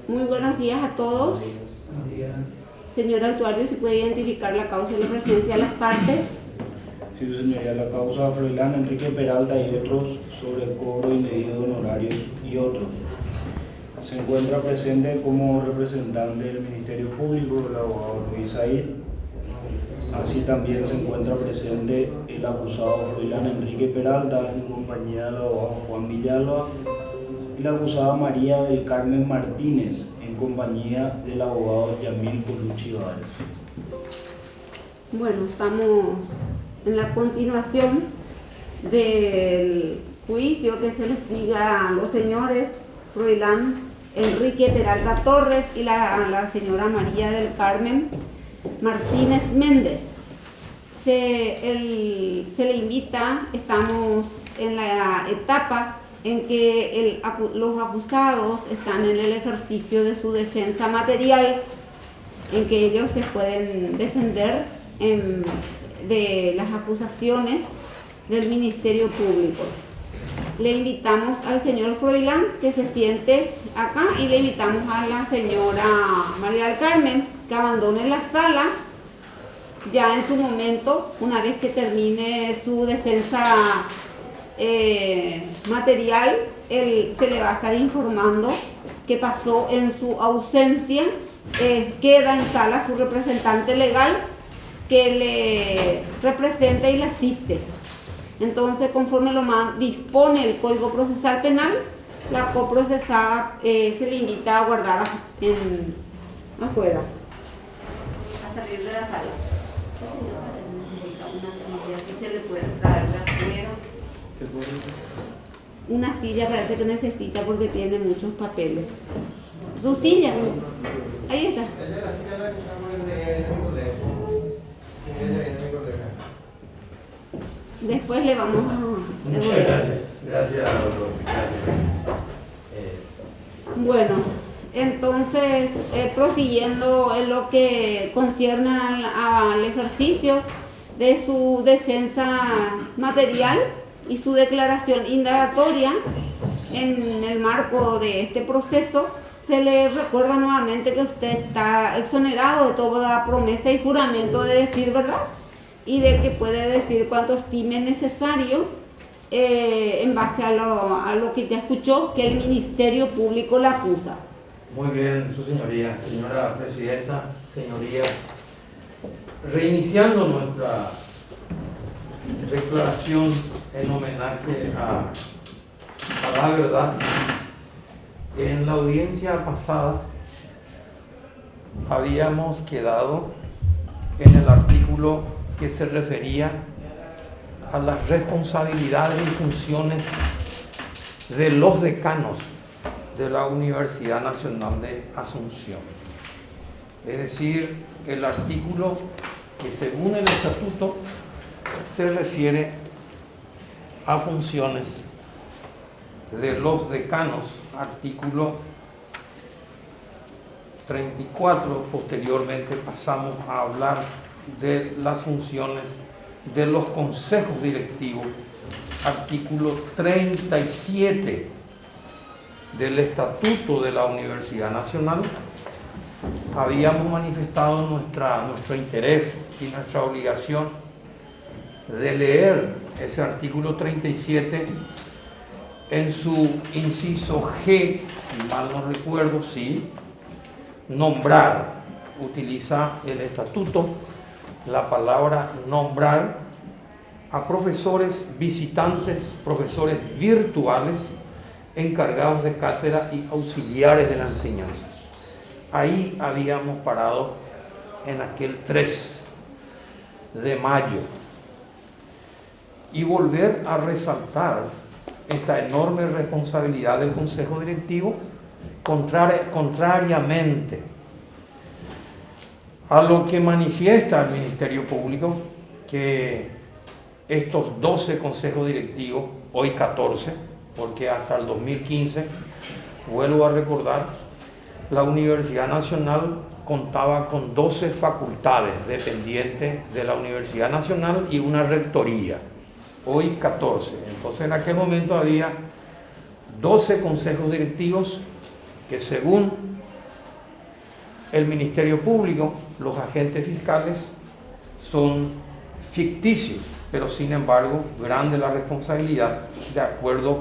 Muy buenos días a todos. Señor actuario, ¿se puede identificar la causa de la presencia de las partes? Sí, su señoría, la causa Froilán Enrique Peralta y otros sobre cobro indebido de honorarios y otros. Se encuentra presente como representante del Ministerio Público el abogado Luis Said. Así también se encuentra presente el acusado Froilán Enrique Peralta en compañía del abogado Juan Villalba y la acusada María del Carmen Martínez en compañía del abogado Yamil Colucci Báez. Bueno, estamos en la continuación del juicio que se le siga a los señores Froilán Enrique Peralta Torres y la señora María del Carmen Martínez Méndez. Se le invita, estamos en la etapa en que los acusados están en el ejercicio de su defensa material, en que ellos se pueden defender de las acusaciones del Ministerio Público. Le invitamos al señor Froilán que se siente acá y le invitamos a la señora María del Carmen que abandone la sala ya en su momento, una vez que termine su defensa material. Se le va a estar informando qué pasó en su ausencia. Queda en sala su representante legal que le representa y le asiste. Entonces, conforme lo dispone el Código Procesal Penal, la coprocesada se le invita a guardar afuera, a salir de la sala. Esta señora necesita una silla, que se le puede traer de afuera. Una silla parece que necesita porque tiene muchos papeles. Su silla, ahí está. Después le vamos a... Muchas gracias. Gracias, doctor. Bueno, entonces, prosiguiendo en lo que concierne al ejercicio de su defensa material y su declaración indagatoria, en el marco de este proceso, se le recuerda nuevamente que usted está exonerado de toda promesa y juramento de decir verdad y de que puede decir cuanto estime necesario en base a lo que ya escuchó que el Ministerio Público le acusa. Muy bien, su señoría, señora presidenta, señoría. Reiniciando nuestra declaración en homenaje a la verdad, en la audiencia pasada habíamos quedado en el artículo que se refería a las responsabilidades y funciones de los decanos de la Universidad Nacional de Asunción. Es decir, el artículo que según el estatuto se refiere a funciones de los decanos, artículo 34. Posteriormente pasamos a hablar de las funciones de los consejos directivos, artículo 37 del Estatuto de la Universidad Nacional. Habíamos manifestado nuestro interés y nuestra obligación de leer ese artículo 37 en su inciso G, si mal no recuerdo, sí, nombrar. Utiliza el estatuto la palabra nombrar a profesores visitantes, profesores virtuales, encargados de cátedra y auxiliares de la enseñanza. Ahí habíamos parado en aquel 3 de mayo. Y volver a resaltar esta enorme responsabilidad del Consejo Directivo, contrariamente a lo que manifiesta el Ministerio Público, que estos 12 consejos directivos, hoy 14, porque hasta el 2015, vuelvo a recordar, la Universidad Nacional contaba con 12 facultades dependientes de la Universidad Nacional y una rectoría. Hoy 14. Entonces en aquel momento había 12 consejos directivos que según el Ministerio Público, los agentes fiscales son ficticios, pero sin embargo, grande la responsabilidad de acuerdo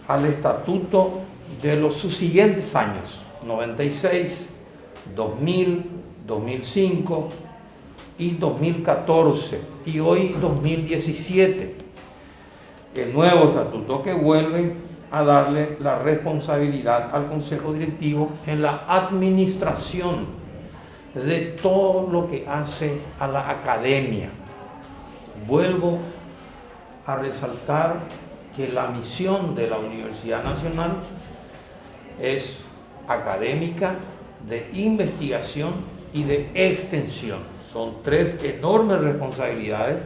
al estatuto de los subsiguientes años, 96, 2000, 2005 y 2014, y hoy 2017, el nuevo estatuto que vuelve a darle la responsabilidad al Consejo Directivo en la administración de todo lo que hace a la academia. Vuelvo a resaltar que la misión de la Universidad Nacional es académica, de investigación y de extensión. Son tres enormes responsabilidades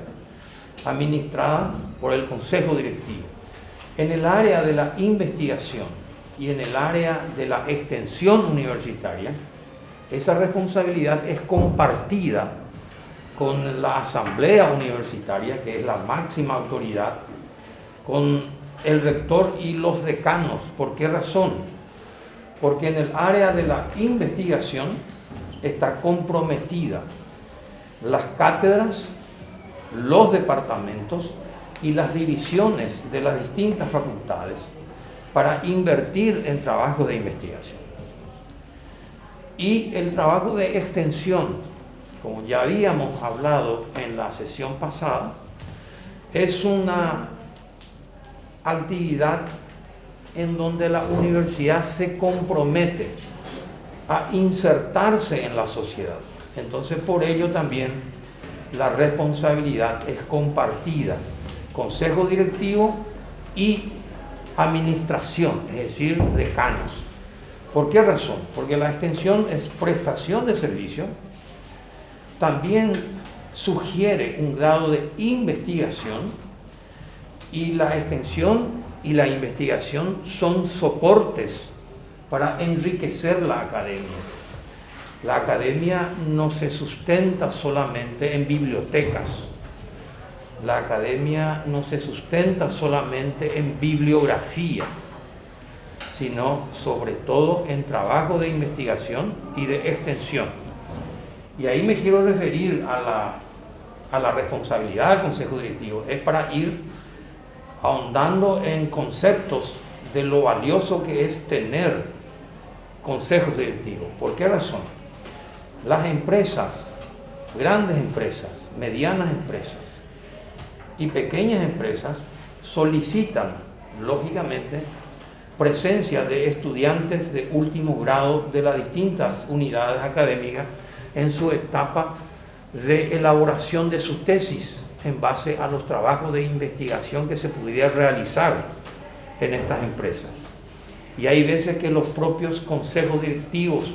administradas por el Consejo Directivo. En el área de la investigación y en el área de la extensión universitaria, esa responsabilidad es compartida con la Asamblea Universitaria, que es la máxima autoridad, con el rector y los decanos. ¿Por qué razón? Porque en el área de la investigación está comprometida las cátedras, los departamentos y las divisiones de las distintas facultades para invertir en trabajos de investigación. Y el trabajo de extensión, como ya habíamos hablado en la sesión pasada, es una actividad en donde la universidad se compromete a insertarse en la sociedad. Entonces, por ello también la responsabilidad es compartida, Consejo Directivo y administración, es decir, decanos. ¿Por qué razón? Porque la extensión es prestación de servicio, también sugiere un grado de investigación, y la extensión y la investigación son soportes para enriquecer la academia. La academia no se sustenta solamente en bibliotecas. La academia no se sustenta solamente en bibliografía, sino sobre todo en trabajo de investigación y de extensión. Y ahí me quiero referir a la responsabilidad del Consejo Directivo. Es para ir ahondando en conceptos de lo valioso que es tener consejos directivos. ¿Por qué razón? Las empresas, grandes empresas, medianas empresas y pequeñas empresas solicitan, lógicamente, presencia de estudiantes de último grado de las distintas unidades académicas en su etapa de elaboración de sus tesis en base a los trabajos de investigación que se pudiera realizar en estas empresas. Y hay veces que los propios consejos directivos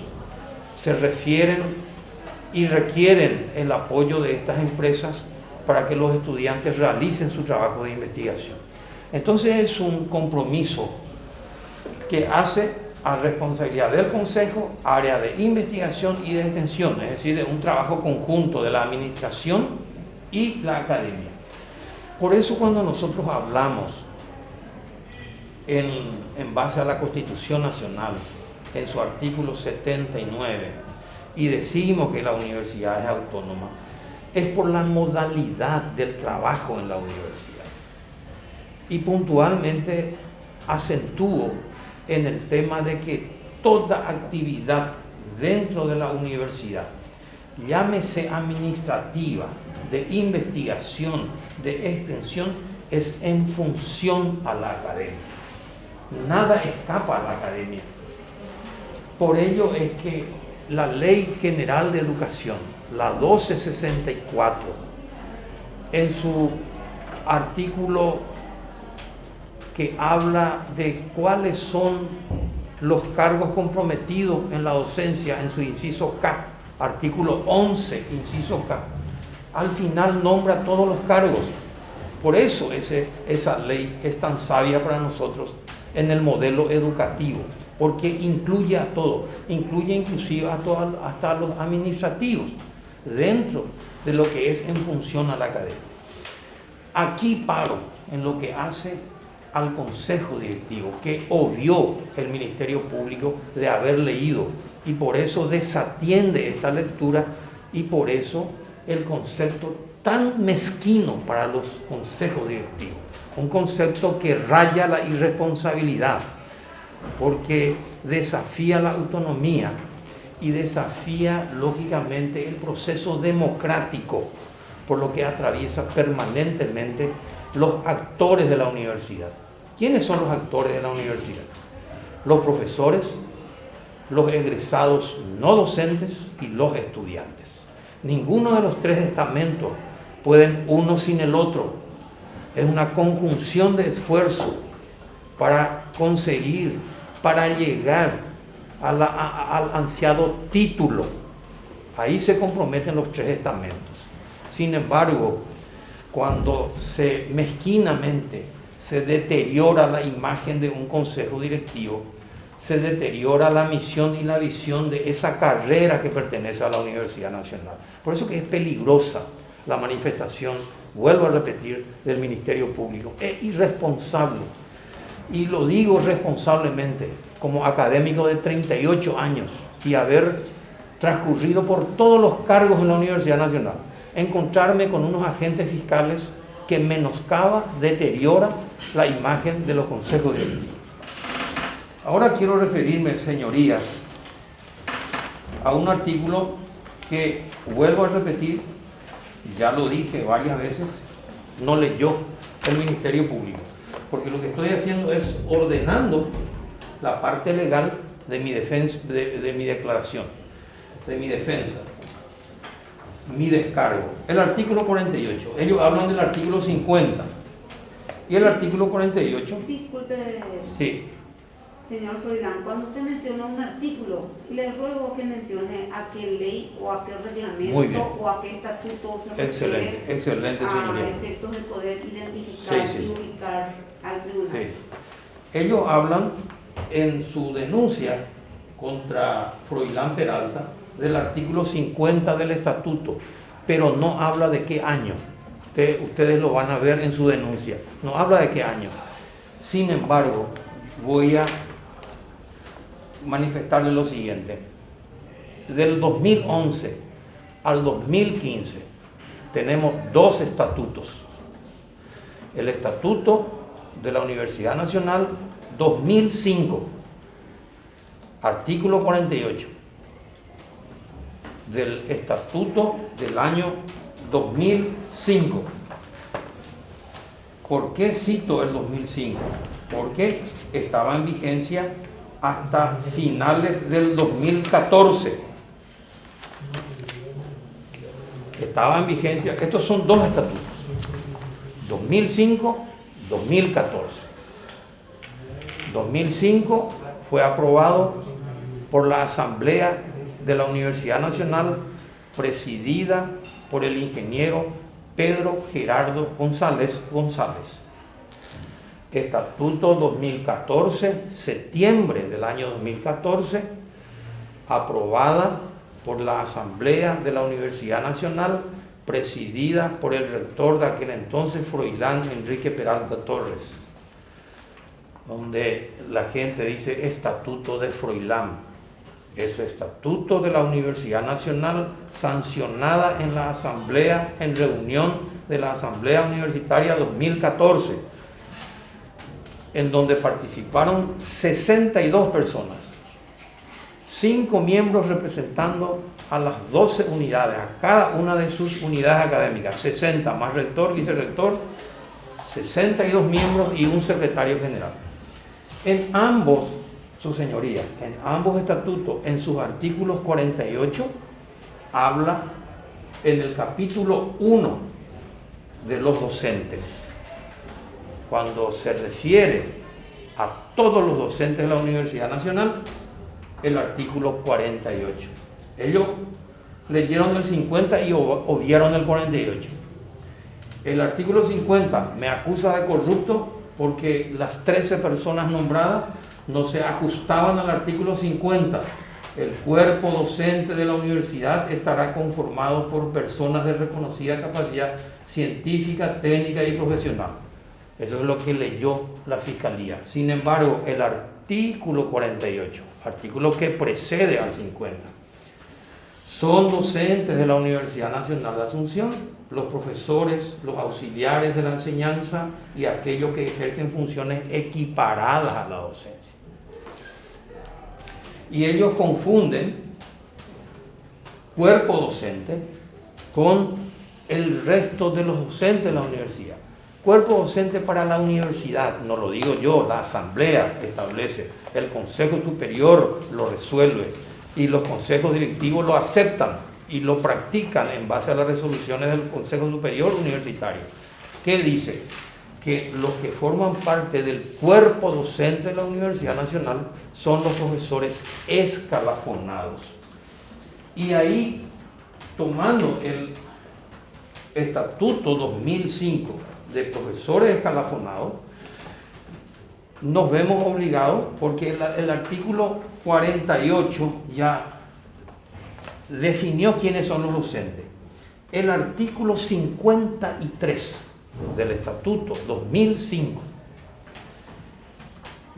se refieren y requieren el apoyo de estas empresas para que los estudiantes realicen su trabajo de investigación. Entonces es un compromiso que hace a responsabilidad del Consejo, área de investigación y de extensión, es decir, de un trabajo conjunto de la administración y la academia. Por eso cuando nosotros hablamos en base a la Constitución Nacional, en su artículo 79, y decimos que la universidad es autónoma, es por la modalidad del trabajo en la universidad. Y puntualmente acentúo en el tema de que toda actividad dentro de la universidad, llámese administrativa, de investigación, de extensión, es en función a la academia. Nada escapa a la academia. Por ello es que la Ley General de Educación, la 1264, en su artículo que habla de cuáles son los cargos comprometidos en la docencia, en su inciso K, artículo 11, inciso K, al final nombra todos los cargos. Por eso esa ley es tan sabia para nosotros en el modelo educativo, porque incluye a todo, incluye inclusive hasta a los administrativos, dentro de lo que es en función a la academia. Aquí paro en lo que hace al Consejo Directivo, que obvió el Ministerio Público de haber leído y por eso desatiende esta lectura y por eso el concepto tan mezquino para los consejos directivos, un concepto que raya la irresponsabilidad, porque desafía la autonomía y desafía lógicamente el proceso democrático, por lo que atraviesa permanentemente los actores de la universidad. ¿Quiénes son los actores de la universidad? Los profesores, los egresados no docentes y los estudiantes. Ninguno de los tres estamentos pueden uno sin el otro. Es una conjunción de esfuerzo para conseguir, para llegar al ansiado título. Ahí se comprometen los tres estamentos. Sin embargo, cuando mezquinamente se deteriora la imagen de un consejo directivo, se deteriora la misión y la visión de esa carrera que pertenece a la Universidad Nacional. Por eso que es peligrosa la manifestación, vuelvo a repetir, del Ministerio Público. Es irresponsable. Y lo digo responsablemente, como académico de 38 años y haber transcurrido por todos los cargos en la Universidad Nacional, encontrarme con unos agentes fiscales que menoscaba, deteriora la imagen de los consejos directivos. Ahora quiero referirme, señorías, a un artículo que, vuelvo a repetir, ya lo dije varias veces, no leyó el Ministerio Público, porque lo que estoy haciendo es ordenando la parte legal de mi defensa, de mi declaración, de mi defensa, mi descargo. El artículo 48, ellos hablan del artículo 50 y el artículo 48. Disculpe, Sí. señor Froilán, cuando usted menciona un artículo, le ruego que mencione a qué ley o a qué reglamento o a qué estatuto se refiere. Excelente, señoría. A efectos de poder identificar y ubicar al tribunal. Sí. Ellos hablan en su denuncia contra Froilán Peralta del artículo 50 del estatuto, pero no habla de qué año. Ustedes lo van a ver en su denuncia. No habla de qué año. Sin embargo, voy a manifestarle lo siguiente. Del 2011 al 2015 tenemos dos estatutos. El estatuto de la Universidad Nacional 2005, artículo 48, del estatuto del año 2005. ¿Por qué cito el 2005? Porque estaba en vigencia hasta finales del 2014. Estaba en vigencia, estos son dos estatutos, 2005-2014. 2005 fue aprobado por la Asamblea de la Universidad Nacional, presidida por el ingeniero Pedro Gerardo González. Estatuto 2014, septiembre del año 2014, aprobada por la Asamblea de la Universidad Nacional, presidida por el rector de aquel entonces, Froilán Enrique Peralta Torres, donde la gente dice Estatuto de Froilán. Es Estatuto de la Universidad Nacional, sancionada en la Asamblea, en reunión de la Asamblea Universitaria 2014, en donde participaron 62 personas, 5 miembros representando a las 12 unidades, a cada una de sus unidades académicas, 60 más rector, vicerrector, 62 miembros y un secretario general. En ambos, su señoría, en ambos estatutos, en sus artículos 48, habla en el capítulo 1 de los docentes. Cuando se refiere a todos los docentes de la Universidad Nacional, el artículo 48. Ellos leyeron el 50 y obviaron el 48. El artículo 50 me acusa de corrupto porque las 13 personas nombradas no se ajustaban al artículo 50. El cuerpo docente de la universidad estará conformado por personas de reconocida capacidad científica, técnica y profesional. Eso es lo que leyó la Fiscalía. Sin embargo, el artículo 48, artículo que precede al 50, son docentes de la Universidad Nacional de Asunción, los profesores, los auxiliares de la enseñanza y aquellos que ejercen funciones equiparadas a la docencia. Y ellos confunden cuerpo docente con el resto de los docentes de la universidad. Cuerpo docente para la universidad, no lo digo yo, la asamblea establece, el Consejo Superior lo resuelve y los consejos directivos lo aceptan y lo practican en base a las resoluciones del Consejo Superior Universitario, que dice que los que forman parte del cuerpo docente de la Universidad Nacional son los profesores escalafonados. Y ahí, tomando el Estatuto 2005 de profesores escalafonados, nos vemos obligados, porque el artículo 48 ya definió quiénes son los docentes. El artículo 53 del Estatuto 2005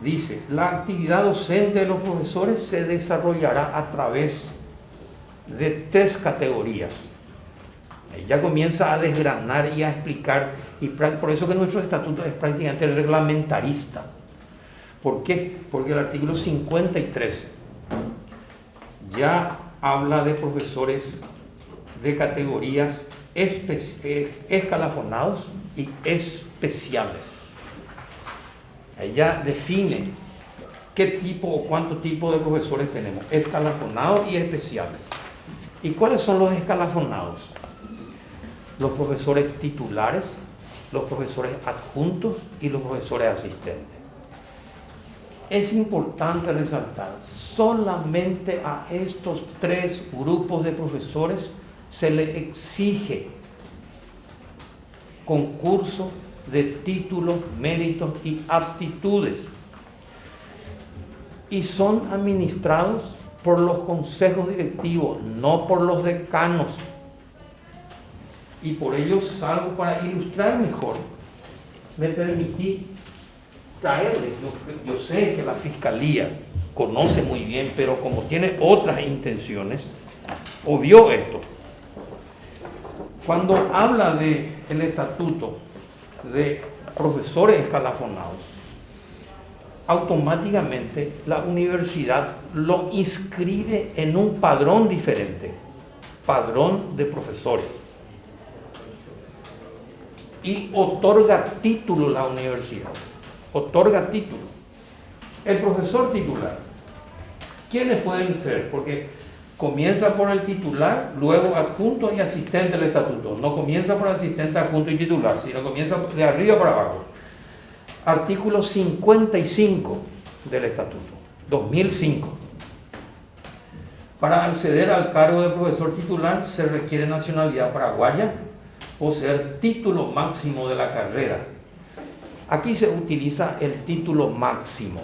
dice: la actividad docente de los profesores se desarrollará a través de 3 categorías. Ella comienza a desgranar y a explicar, y por eso que nuestro estatuto es prácticamente reglamentarista. ¿Por qué? Porque el artículo 53 ya habla de profesores de categorías escalafonados y especiales. Ella define qué tipo o cuánto tipo de profesores tenemos, escalafonados y especiales. ¿Y cuáles son los escalafonados? Los profesores titulares, los profesores adjuntos y los profesores asistentes. Es importante resaltar, solamente a estos 3 grupos de profesores se le exige concurso de títulos, méritos y aptitudes, y son administrados por los consejos directivos, no por los decanos. Y por ello, salvo para ilustrar mejor, me permití traerles, yo sé que la Fiscalía conoce muy bien, pero como tiene otras intenciones, obvió esto. Cuando habla del estatuto de profesores escalafonados, automáticamente la universidad lo inscribe en un padrón diferente, padrón de profesores, y otorga título a la universidad, otorga título. El profesor titular, ¿quiénes pueden ser? Porque comienza por el titular, luego adjunto y asistente del estatuto. No comienza por asistente, adjunto y titular, sino comienza de arriba para abajo. Artículo 55 del estatuto, 2005. Para acceder al cargo de profesor titular se requiere nacionalidad paraguaya, poseer título máximo de la carrera. Aquí se utiliza el título máximo.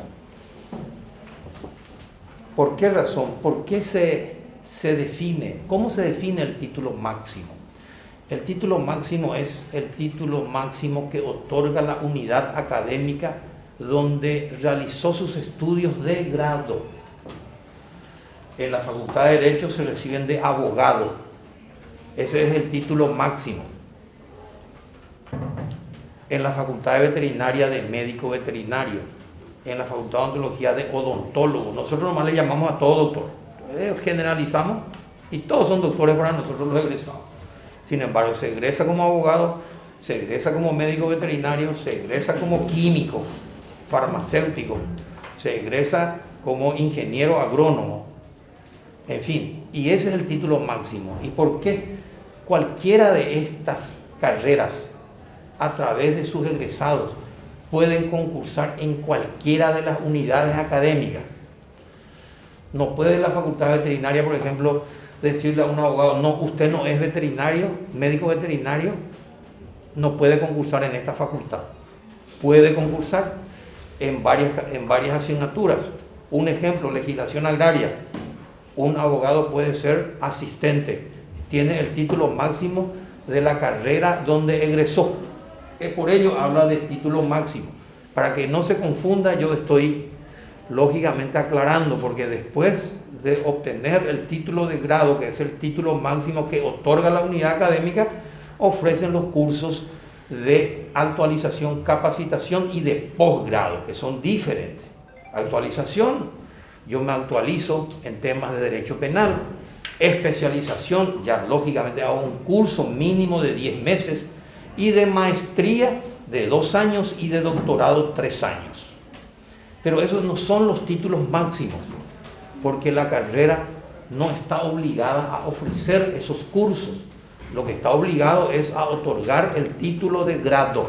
¿Por qué razón? ¿Por qué se define? ¿Cómo se define el título máximo? El título máximo es el título máximo que otorga la unidad académica donde realizó sus estudios de grado. En la Facultad de Derecho se reciben de abogado. Ese es el título máximo. En la Facultad de Veterinaria de médico veterinario. En la Facultad de Odontología de odontólogo. Nosotros nomás le llamamos a todo doctor. Generalizamos y todos son doctores para nosotros los egresados. Sin embargo, se egresa como abogado, se egresa como médico veterinario, se egresa como químico, farmacéutico, se egresa como ingeniero agrónomo, en fin, y ese es el título máximo. ¿Y por qué? Cualquiera de estas carreras, a través de sus egresados, pueden concursar en cualquiera de las unidades académicas. No puede la Facultad Veterinaria, por ejemplo, decirle a un abogado: no, usted no es veterinario, médico veterinario, no puede concursar en esta facultad. Puede concursar en varias asignaturas. Un ejemplo, legislación agraria. Un abogado puede ser asistente, tiene el título máximo de la carrera donde egresó. Por ello habla de título máximo. Para que no se confunda, yo estoy lógicamente aclarando, porque después de obtener el título de grado, que es el título máximo que otorga la unidad académica, ofrecen los cursos de actualización, capacitación y de posgrado, que son diferentes. Actualización, yo me actualizo en temas de derecho penal. Especialización, ya lógicamente hago un curso mínimo de 10 meses, y de maestría de 2 años y de doctorado 3 años. Pero esos no son los títulos máximos, porque la carrera no está obligada a ofrecer esos cursos. Lo que está obligado es a otorgar el título de grado.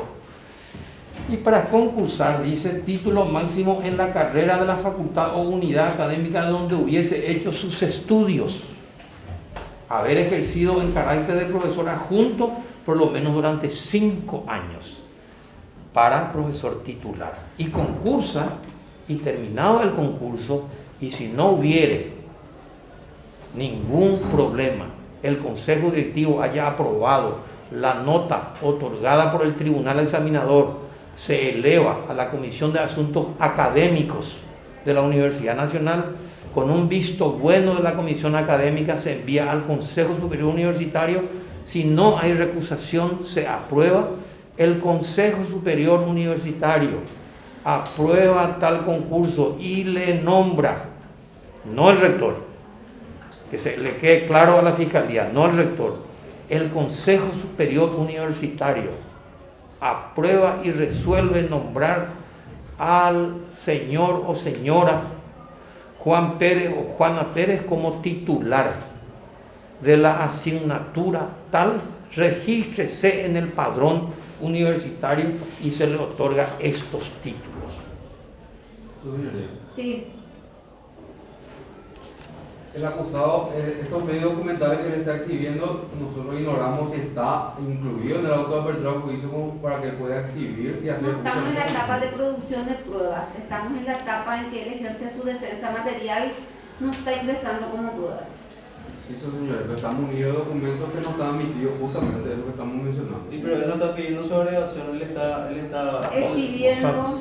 Y para concursar, dice, título máximo en la carrera de la facultad o unidad académica donde hubiese hecho sus estudios, haber ejercido en carácter de profesor adjunto por lo menos durante 5 años para profesor titular. Y concursa, y terminado el concurso, y si no hubiere ningún problema, el Consejo Directivo haya aprobado la nota otorgada por el Tribunal Examinador, se eleva a la Comisión de Asuntos Académicos de la Universidad Nacional. Con un visto bueno de la Comisión Académica se envía al Consejo Superior Universitario. Si no hay recusación, se aprueba. El Consejo Superior Universitario aprueba tal concurso y le nombra, no el rector, que se le quede claro a la Fiscalía, no el rector, el Consejo Superior Universitario aprueba y resuelve nombrar al señor o señora Juan Pérez o Juana Pérez como titular de la asignatura tal. Regístrese en el padrón universitario y se le otorga estos títulos. Sí. El acusado, estos medios documentales que le está exhibiendo, nosotros ignoramos si está incluido en el auto de apertura de juicio como para que pueda exhibir y hacer... No estamos en la etapa de producción de pruebas, estamos en la etapa en que él ejerce su defensa material, no está ingresando como prueba. Sí, señores, pero estamos unidos de documentos que no están admitidos justamente de lo que estamos mencionando. Sí, pero él no está pidiendo su agregación, él está Exhibiendo,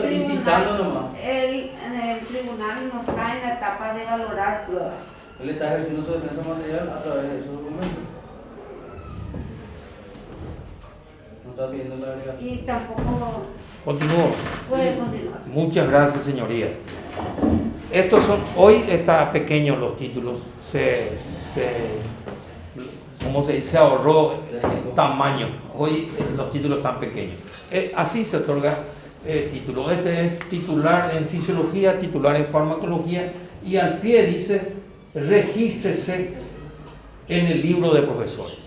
incitando nomás. Él en el tribunal no está en la etapa de valorar pruebas. Él está ejerciendo su defensa material a través de esos documentos. No está pidiendo la agregación. Y tampoco Continúo. puede continuar. Muchas gracias, señorías. Estos son, hoy está pequeños los títulos, como se dice, se ahorró tamaño. Hoy los títulos están pequeños. Así se otorga título. Este es titular en fisiología, titular en farmacología, y al pie dice regístrese en el libro de profesores.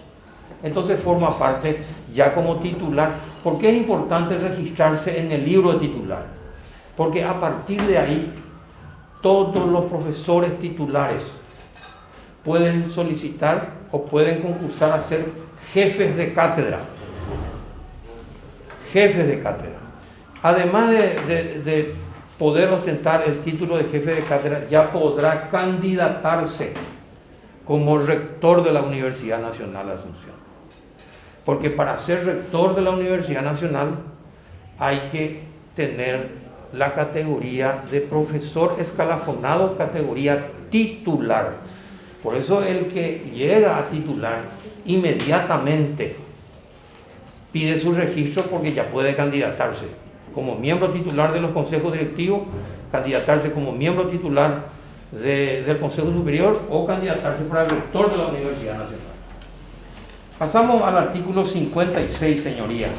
Entonces forma parte ya como titular. ¿Por qué es importante registrarse en el libro de titular? Porque a partir de ahí todos los profesores titulares pueden solicitar o pueden concursar a ser jefes de cátedra. Jefes de cátedra. Además de poder ostentar el título de jefe de cátedra, ya podrá candidatarse como rector de la Universidad Nacional de Asunción. Porque para ser rector de la Universidad Nacional hay que tener la categoría de profesor escalafonado, categoría titular. Por eso el que llega a titular inmediatamente pide su registro, porque ya puede candidatarse como miembro titular de los consejos directivos, candidatarse como miembro titular del Consejo Superior o candidatarse para el rector de la Universidad Nacional. Pasamos al artículo 56, señorías.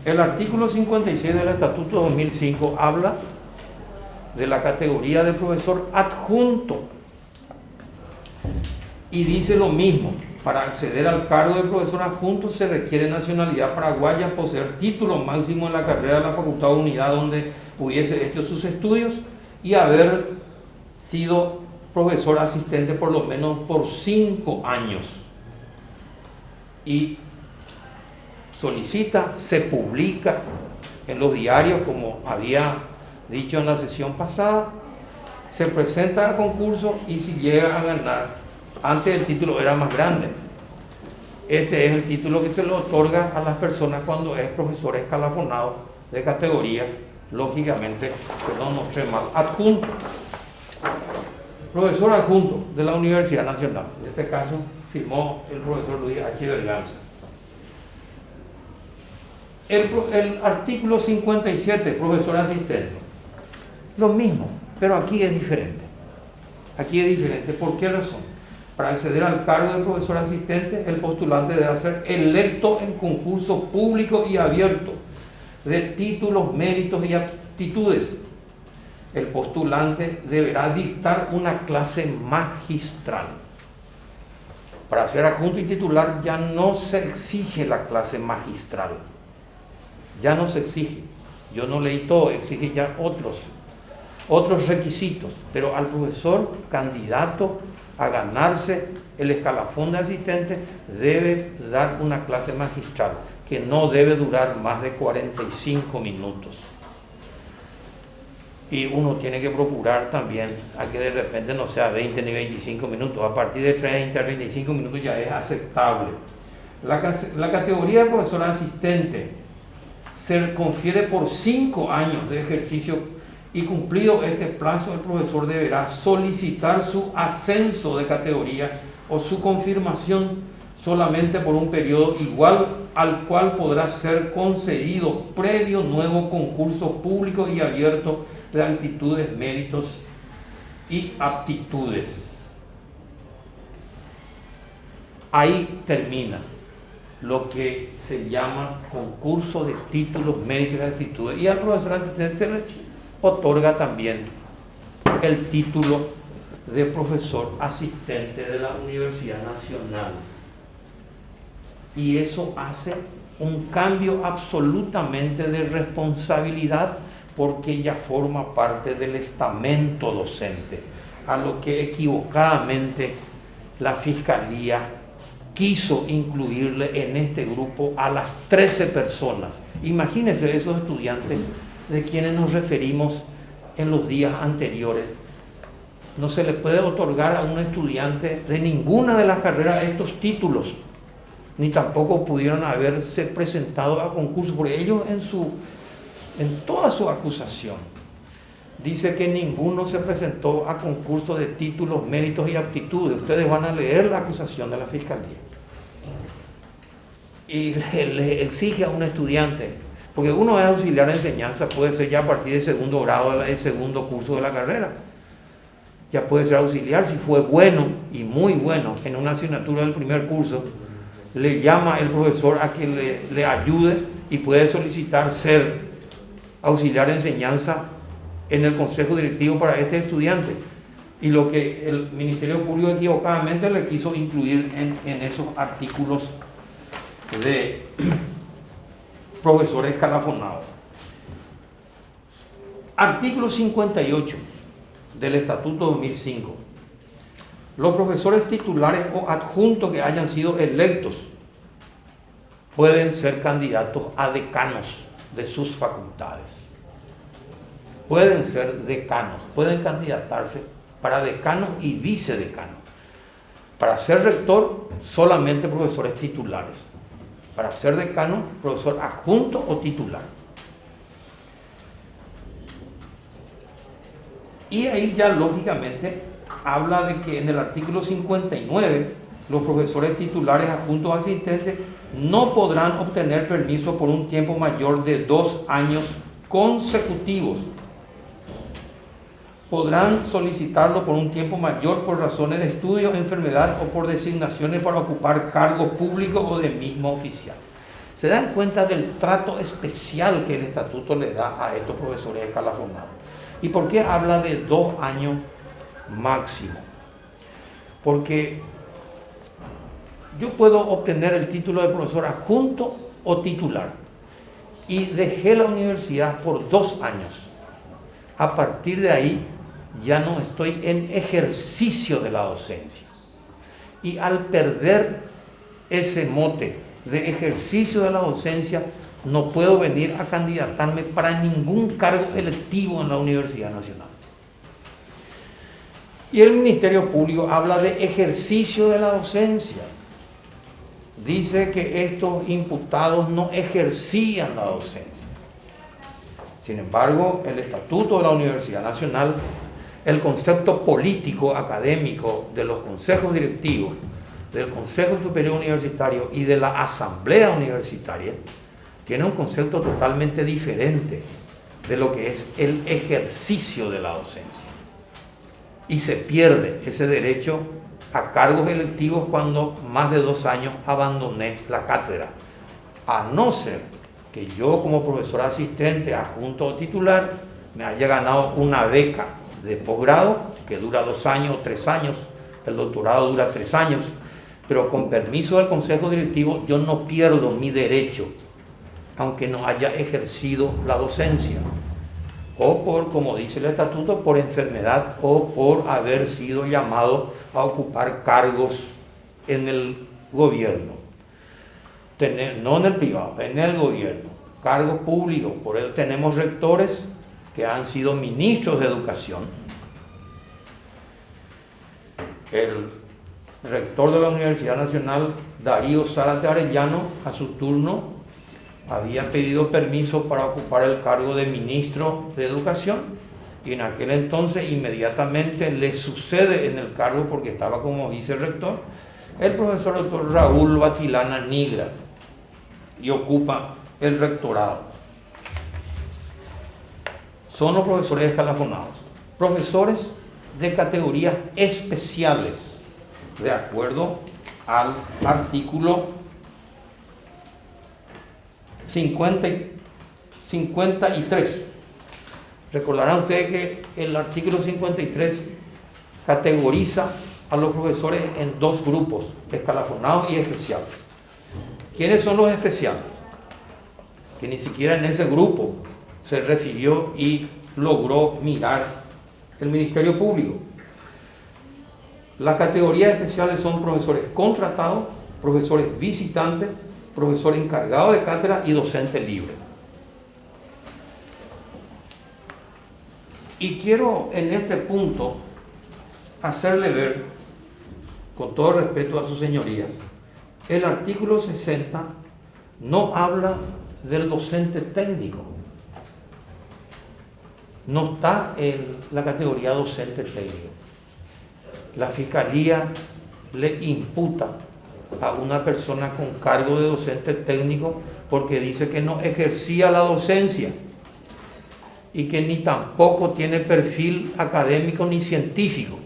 El artículo 56 del Estatuto 2005 habla de la categoría de profesor adjunto y dice lo mismo: para acceder al cargo de profesor adjunto se requiere nacionalidad paraguaya, poseer título máximo en la carrera de la facultad o unidad donde hubiese hecho sus estudios y haber sido profesor asistente por lo menos por 5 años. Y solicita, se publica en los diarios, como había dicho en la sesión pasada, se presenta al concurso y si llega a ganar, antes el título era más grande, Este es el título que se le otorga a las personas cuando es profesor escalafonado de categoría, lógicamente, que no mostré mal, adjunto. Profesor adjunto de la Universidad Nacional. En este caso firmó el profesor Luis H. Berganza. El artículo 57, profesor asistente. Lo mismo, pero aquí es diferente. Aquí es diferente. ¿Por qué razón? Para acceder al cargo de profesor asistente, el postulante debe ser electo en concurso público y abierto de títulos, méritos y aptitudes. El postulante deberá dictar una clase magistral. Para ser adjunto y titular ya no se exige la clase magistral. Ya no se exige. Yo no leí todo, exige ya otros requisitos. Pero al profesor candidato a ganarse el escalafón de asistente debe dar una clase magistral que no debe durar más de 45 minutos. Y uno tiene que procurar también a que de repente no sea 20 ni 25 minutos. A partir de 30 a 35 minutos ya es aceptable. La categoría de profesor asistente se confiere por 5 años de ejercicio y cumplido este plazo, el profesor deberá solicitar su ascenso de categoría o su confirmación solamente por un periodo igual al cual podrá ser concedido previo nuevo concurso público y abierto de actitudes, méritos y aptitudes. Ahí termina lo que se llama concurso de títulos, méritos y actitudes, y al profesor asistente se le otorga también el título de profesor asistente de la Universidad Nacional. Y eso hace un cambio absolutamente de responsabilidad, porque ya forma parte del estamento docente, a lo que equivocadamente la Fiscalía quiso incluirle en este grupo a las 13 personas. Imagínense esos estudiantes de quienes nos referimos en los días anteriores. No se le puede otorgar a un estudiante de ninguna de las carreras estos títulos, ni tampoco pudieron haberse presentado a concurso, porque ellos en toda su acusación dice que ninguno se presentó a concurso de títulos, méritos y aptitudes. Ustedes van a leer la acusación de la Fiscalía. Y le exige a un estudiante, porque uno es auxiliar de enseñanza, puede ser ya a partir del segundo grado, del segundo curso de la carrera. Ya puede ser auxiliar si fue bueno y muy bueno en una asignatura del primer curso. Le llama el profesor a que le ayude y puede solicitar ser auxiliar de enseñanza en el consejo directivo para este estudiante. Y lo que el Ministerio Público equivocadamente le quiso incluir en esos artículos de profesores escalafonados. Artículo 58 del Estatuto 2005. Los profesores titulares o adjuntos que hayan sido electos pueden ser candidatos a decanos de sus facultades. Pueden ser decanos, pueden candidatarse para decano y vicedecano. Para ser rector, solamente profesores titulares. Para ser decano, profesor adjunto o titular. Y ahí ya lógicamente habla de que en el artículo 59 los profesores titulares adjuntos asistentes no podrán obtener permiso por un tiempo mayor de 2 años consecutivos. Podrán solicitarlo por un tiempo mayor por razones de estudio, enfermedad o por designaciones para ocupar cargos públicos o de mismo oficial. ¿Se dan cuenta del trato especial que el estatuto le da a estos profesores escalafonados? ¿Y por qué habla de 2 años máximo? Porque yo puedo obtener el título de profesor adjunto o titular y dejé la universidad por 2 años. A partir de ahí ya no estoy en ejercicio de la docencia. Y al perder ese mote de ejercicio de la docencia, no puedo venir a candidatarme para ningún cargo electivo en la Universidad Nacional. Y el Ministerio Público habla de ejercicio de la docencia. dice que estos imputados no ejercían la docencia. Sin embargo, el Estatuto de la Universidad Nacional, el concepto político académico de los consejos directivos, del Consejo Superior Universitario y de la Asamblea Universitaria, tiene un concepto totalmente diferente de lo que es el ejercicio de la docencia. Y se pierde ese derecho a cargos electivos cuando más de 2 años abandoné la cátedra, a no ser que yo como profesor asistente, adjunto o titular, me haya ganado una beca de posgrado que dura 2 años o 3 años, el doctorado dura 3 años, pero con permiso del consejo directivo yo no pierdo mi derecho, aunque no haya ejercido la docencia, o por, como dice el estatuto, por enfermedad o por haber sido llamado a ocupar cargos en el gobierno, no en el privado, en el gobierno, cargos públicos. Por eso tenemos rectores que han sido ministros de educación. El rector de la Universidad Nacional, Darío Zárate Arellano, a su turno había pedido permiso para ocupar el cargo de ministro de Educación, y en aquel entonces inmediatamente le sucede en el cargo, porque estaba como vicerrector, el profesor doctor Raúl Batilana Nigra, y ocupa el rectorado. Son los profesores escalafonados, profesores de categorías especiales, de acuerdo al artículo 53. Recordarán ustedes que el artículo 53 categoriza a los profesores en 2 grupos, escalafonados y especiales. ¿Quiénes son los especiales? Que ni siquiera en ese grupo se refirió y logró mirar el Ministerio Público. Las categorías especiales son profesores contratados, profesores visitantes, profesor encargado de cátedra y docente libre. Y quiero en este punto hacerle ver, con todo respeto a sus señorías, el artículo 60 no habla del docente técnico. No está en la categoría docente técnico. La Fiscalía le imputa a una persona con cargo de docente técnico porque dice que no ejercía la docencia y que ni tampoco tiene perfil académico ni científico,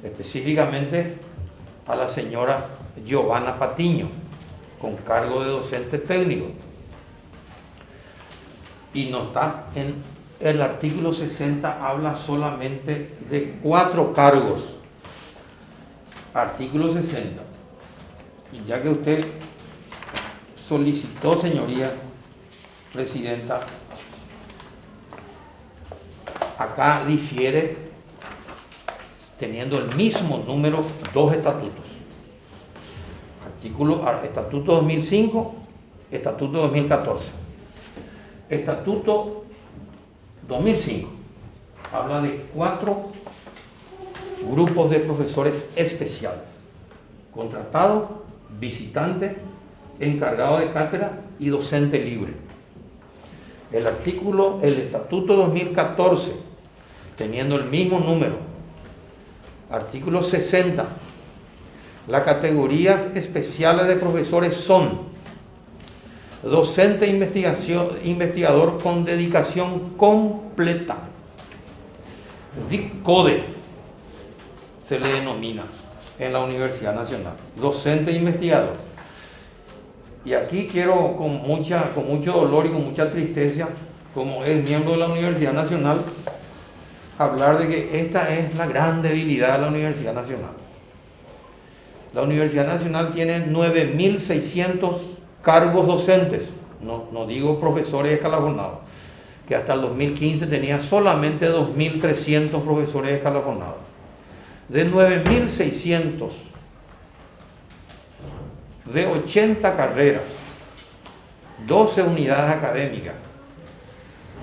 específicamente a la señora Giovanna Patiño, con cargo de docente técnico. Y no está en el artículo 60, habla solamente de 4 cargos. Artículo 60. Y ya que usted solicitó, señoría presidenta, acá difiere, teniendo el mismo número, 2 estatutos. Estatuto 2005, Estatuto 2014. Estatuto 2005 habla de 4 grupos de profesores especiales: contratado, visitante, encargado de cátedra y docente libre. El Estatuto 2014, teniendo el mismo número, artículo 60, las categorías especiales de profesores son docente investigador con dedicación completa, DICODE se le denomina en la Universidad Nacional, docente investigador. Y aquí quiero, con mucho dolor y con mucha tristeza, como es miembro de la Universidad Nacional, hablar de que esta es la gran debilidad de la Universidad Nacional. La Universidad Nacional tiene 9.600 cargos docentes, no digo profesores escalafonados, que hasta el 2015 tenía solamente 2.300 profesores escalafonados. De 9.600, de 80 carreras, 12 unidades académicas,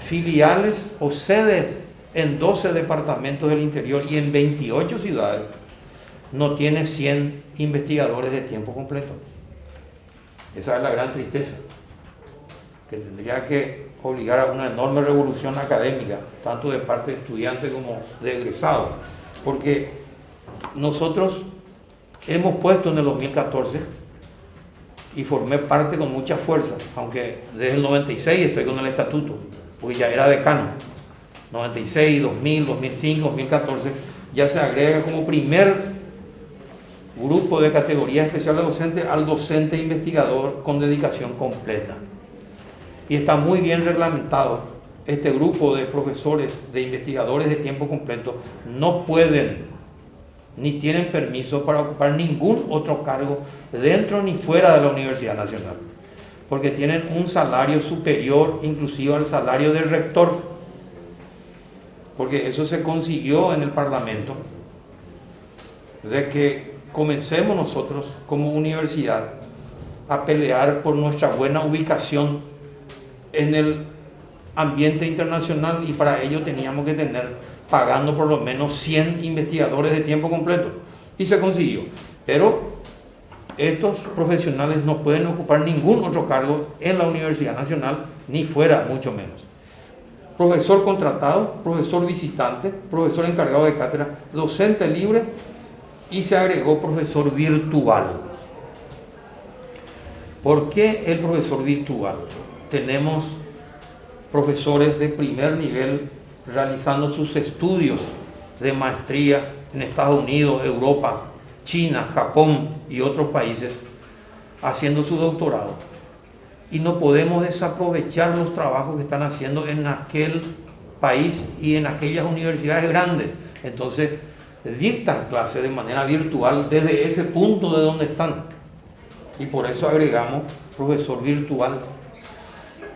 filiales o sedes en 12 departamentos del interior y en 28 ciudades, no tiene 100 investigadores de tiempo completo. Esa es la gran tristeza, que tendría que obligar a una enorme revolución académica, tanto de parte de estudiantes como de egresados, porque nosotros hemos puesto en el 2014, y formé parte con mucha fuerza, aunque desde el 96 estoy con el estatuto, porque ya era decano, 96, 2000, 2005, 2014, ya se agrega como primer grupo de categoría especial de docente al docente investigador con dedicación completa. Y está muy bien reglamentado. Este grupo de profesores, de investigadores de tiempo completo, no pueden ni tienen permiso para ocupar ningún otro cargo dentro ni fuera de la Universidad Nacional, porque tienen un salario superior inclusive al salario del rector, porque eso se consiguió en el Parlamento, de que comencemos nosotros como universidad a pelear por nuestra buena ubicación en el ambiente internacional, y para ello teníamos que tener pagando por lo menos 100 investigadores de tiempo completo, y se consiguió. Pero estos profesionales no pueden ocupar ningún otro cargo en la Universidad Nacional, ni fuera, mucho menos. Profesor contratado, profesor visitante, profesor encargado de cátedra, docente libre, y se agregó profesor virtual. ¿Por qué el profesor virtual? Tenemos profesores de primer nivel realizando sus estudios de maestría en Estados Unidos, Europa, China, Japón y otros países, haciendo su doctorado. Y no podemos desaprovechar los trabajos que están haciendo en aquel país y en aquellas universidades grandes. Entonces, dictan clases de manera virtual desde ese punto de donde están. Y por eso agregamos profesor virtual.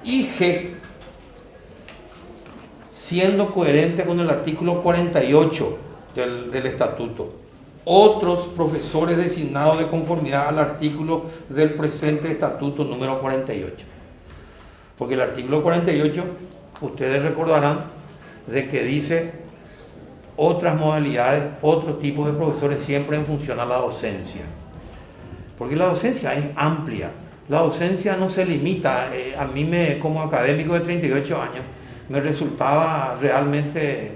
Y G, siendo coherente con el artículo 48 del estatuto, otros profesores designados de conformidad al artículo del presente estatuto número 48. Porque el artículo 48, ustedes recordarán, de que dice otras modalidades, otros tipos de profesores, siempre en función a la docencia. Porque la docencia es amplia. La docencia no se limita. A mí, como académico de 38 años, me resultaba realmente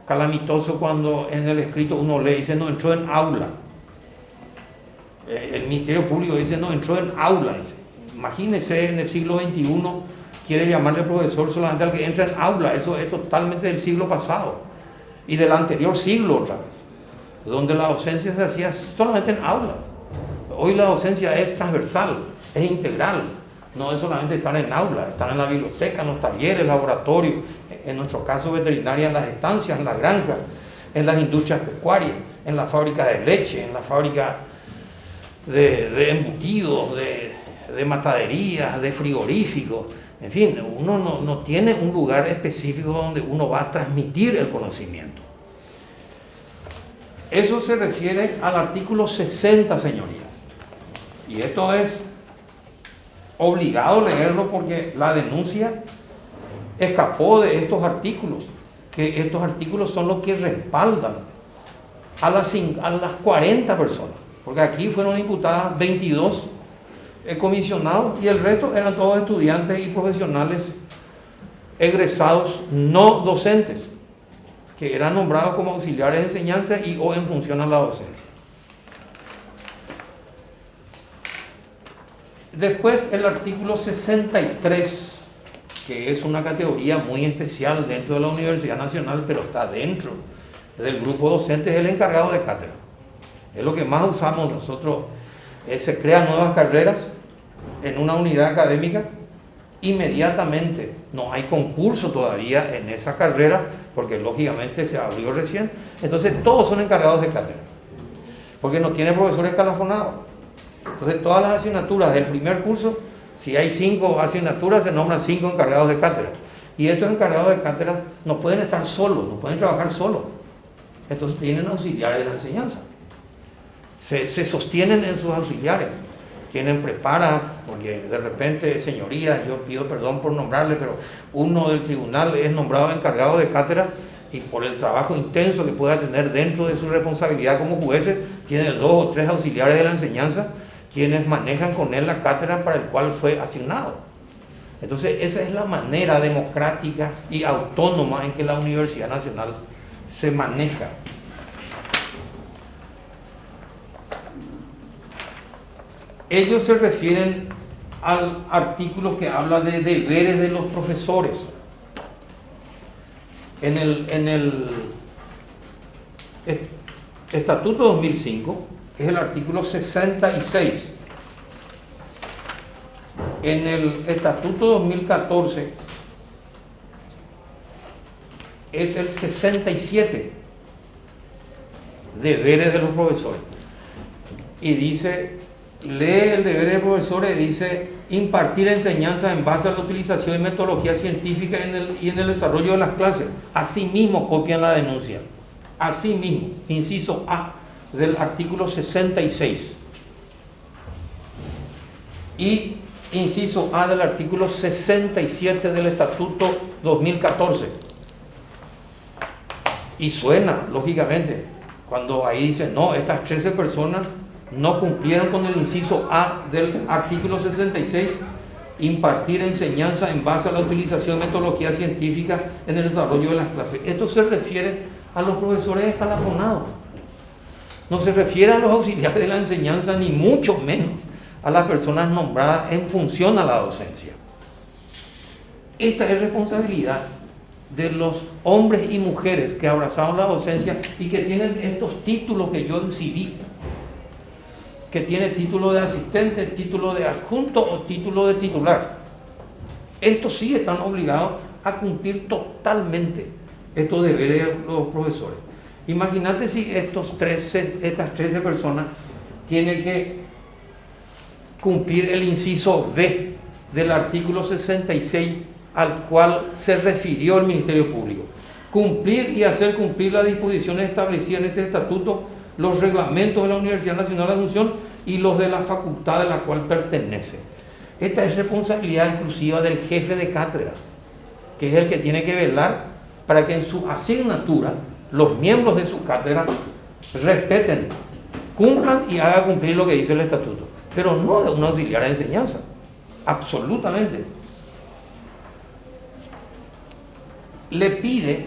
calamitoso cuando en el escrito uno lee, dice no entró en aula. El Ministerio Público dice no entró en aula. Dice. Imagínese, en el siglo XXI quiere llamarle profesor solamente al que entra en aula. Eso es totalmente del siglo pasado y del anterior siglo otra vez, donde la docencia se hacía solamente en aula. Hoy la docencia es transversal, es integral. No es solamente estar en aula, estar en la biblioteca, en los talleres, laboratorios, en nuestro caso veterinaria, en las estancias, en las granjas, en las industrias pecuarias, en la fábrica de leche, en la fábrica de embutidos, de mataderías, de frigoríficos. En fin, uno no tiene un lugar específico donde uno va a transmitir el conocimiento. Eso se refiere al artículo 60, señorías. Y esto es obligado a leerlo porque la denuncia escapó de estos artículos, que estos artículos son los que respaldan a las 40 personas, porque aquí fueron imputadas 22 comisionados y el resto eran todos estudiantes y profesionales egresados no docentes, que eran nombrados como auxiliares de enseñanza y o en función a la docencia. Después el artículo 63, que es una categoría muy especial dentro de la Universidad Nacional, pero está dentro del grupo docente, es el encargado de cátedra. Es lo que más usamos nosotros. Se crean nuevas carreras en una unidad académica, inmediatamente, no hay concurso todavía en esa carrera, porque lógicamente se abrió recién, entonces todos son encargados de cátedra, porque no tiene profesores escalafonados. Entonces todas las asignaturas del primer curso, si hay 5 asignaturas, se nombran 5 encargados de cátedra. Y estos encargados de cátedra no pueden estar solos, no pueden trabajar solos. Entonces tienen auxiliares de la enseñanza. Se sostienen en sus auxiliares. Tienen preparas, porque de repente, señorías, yo pido perdón por nombrarle, pero uno del tribunal es nombrado encargado de cátedra y por el trabajo intenso que pueda tener dentro de su responsabilidad como jueces, tiene 2 o 3 auxiliares de la enseñanza quienes manejan con él la cátedra para el cual fue asignado. Entonces, esa es la manera democrática y autónoma en que la Universidad Nacional se maneja. Ellos se refieren al artículo que habla de deberes de los profesores. En el Estatuto 2005 es el artículo 66. En el Estatuto 2014 es el 67, deberes de los profesores. Y dice, lee el deber de profesores, dice, impartir enseñanza en base a la utilización de metodología científica y en el desarrollo de las clases. Asimismo copian la denuncia. Asimismo, inciso A del artículo 66. Y inciso A del artículo 67 del Estatuto 2014. Y suena, lógicamente, cuando ahí dice, no, estas 13 personas no cumplieron con el inciso A del artículo 66, impartir enseñanza en base a la utilización de metodología científica en el desarrollo de las clases. Esto se refiere a los profesores escalafonados. No se refiere a los auxiliares de la enseñanza, ni mucho menos a las personas nombradas en función a la docencia. Esta es responsabilidad de los hombres y mujeres que abrazaron la docencia y que tienen estos títulos que yo exhibí, que tiene título de asistente, título de adjunto o título de titular. Estos sí están obligados a cumplir totalmente estos deberes de los profesores. Imagínate si estas 13 personas tienen que cumplir el inciso B del artículo 66 al cual se refirió el Ministerio Público. Cumplir y hacer cumplir las disposiciones establecidas en este estatuto, los reglamentos de la Universidad Nacional de Asunción y los de la facultad de la cual pertenece. Esta es responsabilidad exclusiva del jefe de cátedra, que es el que tiene que velar para que en su asignatura los miembros de su cátedra respeten, cumplan y hagan cumplir lo que dice el estatuto, pero no de un auxiliar de enseñanza, absolutamente. Le pide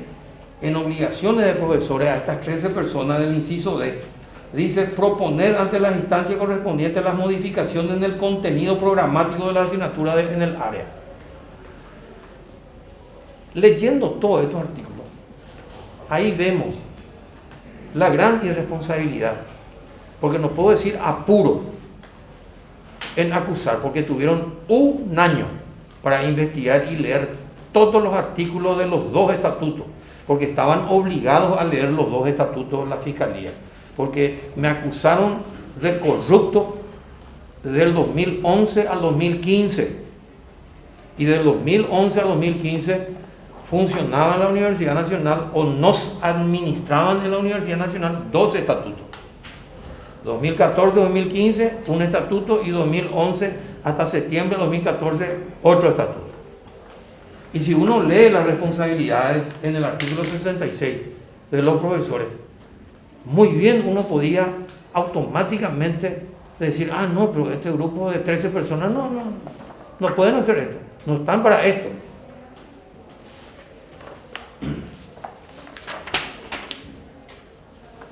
en obligaciones de profesores a estas 13 personas del inciso D, dice, proponer ante las instancias correspondientes las modificaciones en el contenido programático de la asignatura en el área. Leyendo todos estos artículos, ahí vemos la gran irresponsabilidad, porque no puedo decir apuro en acusar, porque tuvieron un año para investigar y leer todos los artículos de los dos estatutos, porque estaban obligados a leer los dos estatutos de la Fiscalía, porque me acusaron de corrupto del 2011 al 2015, y del 2011 al 2015 funcionaba en la Universidad Nacional o nos administraban en la Universidad Nacional dos estatutos. 2014-2015 un estatuto y 2011 hasta septiembre de 2014 otro estatuto. Y si uno lee las responsabilidades en el artículo 66 de los profesores, muy bien uno podía automáticamente decir, ah, no, pero este grupo de 13 personas no pueden hacer esto, no están para esto.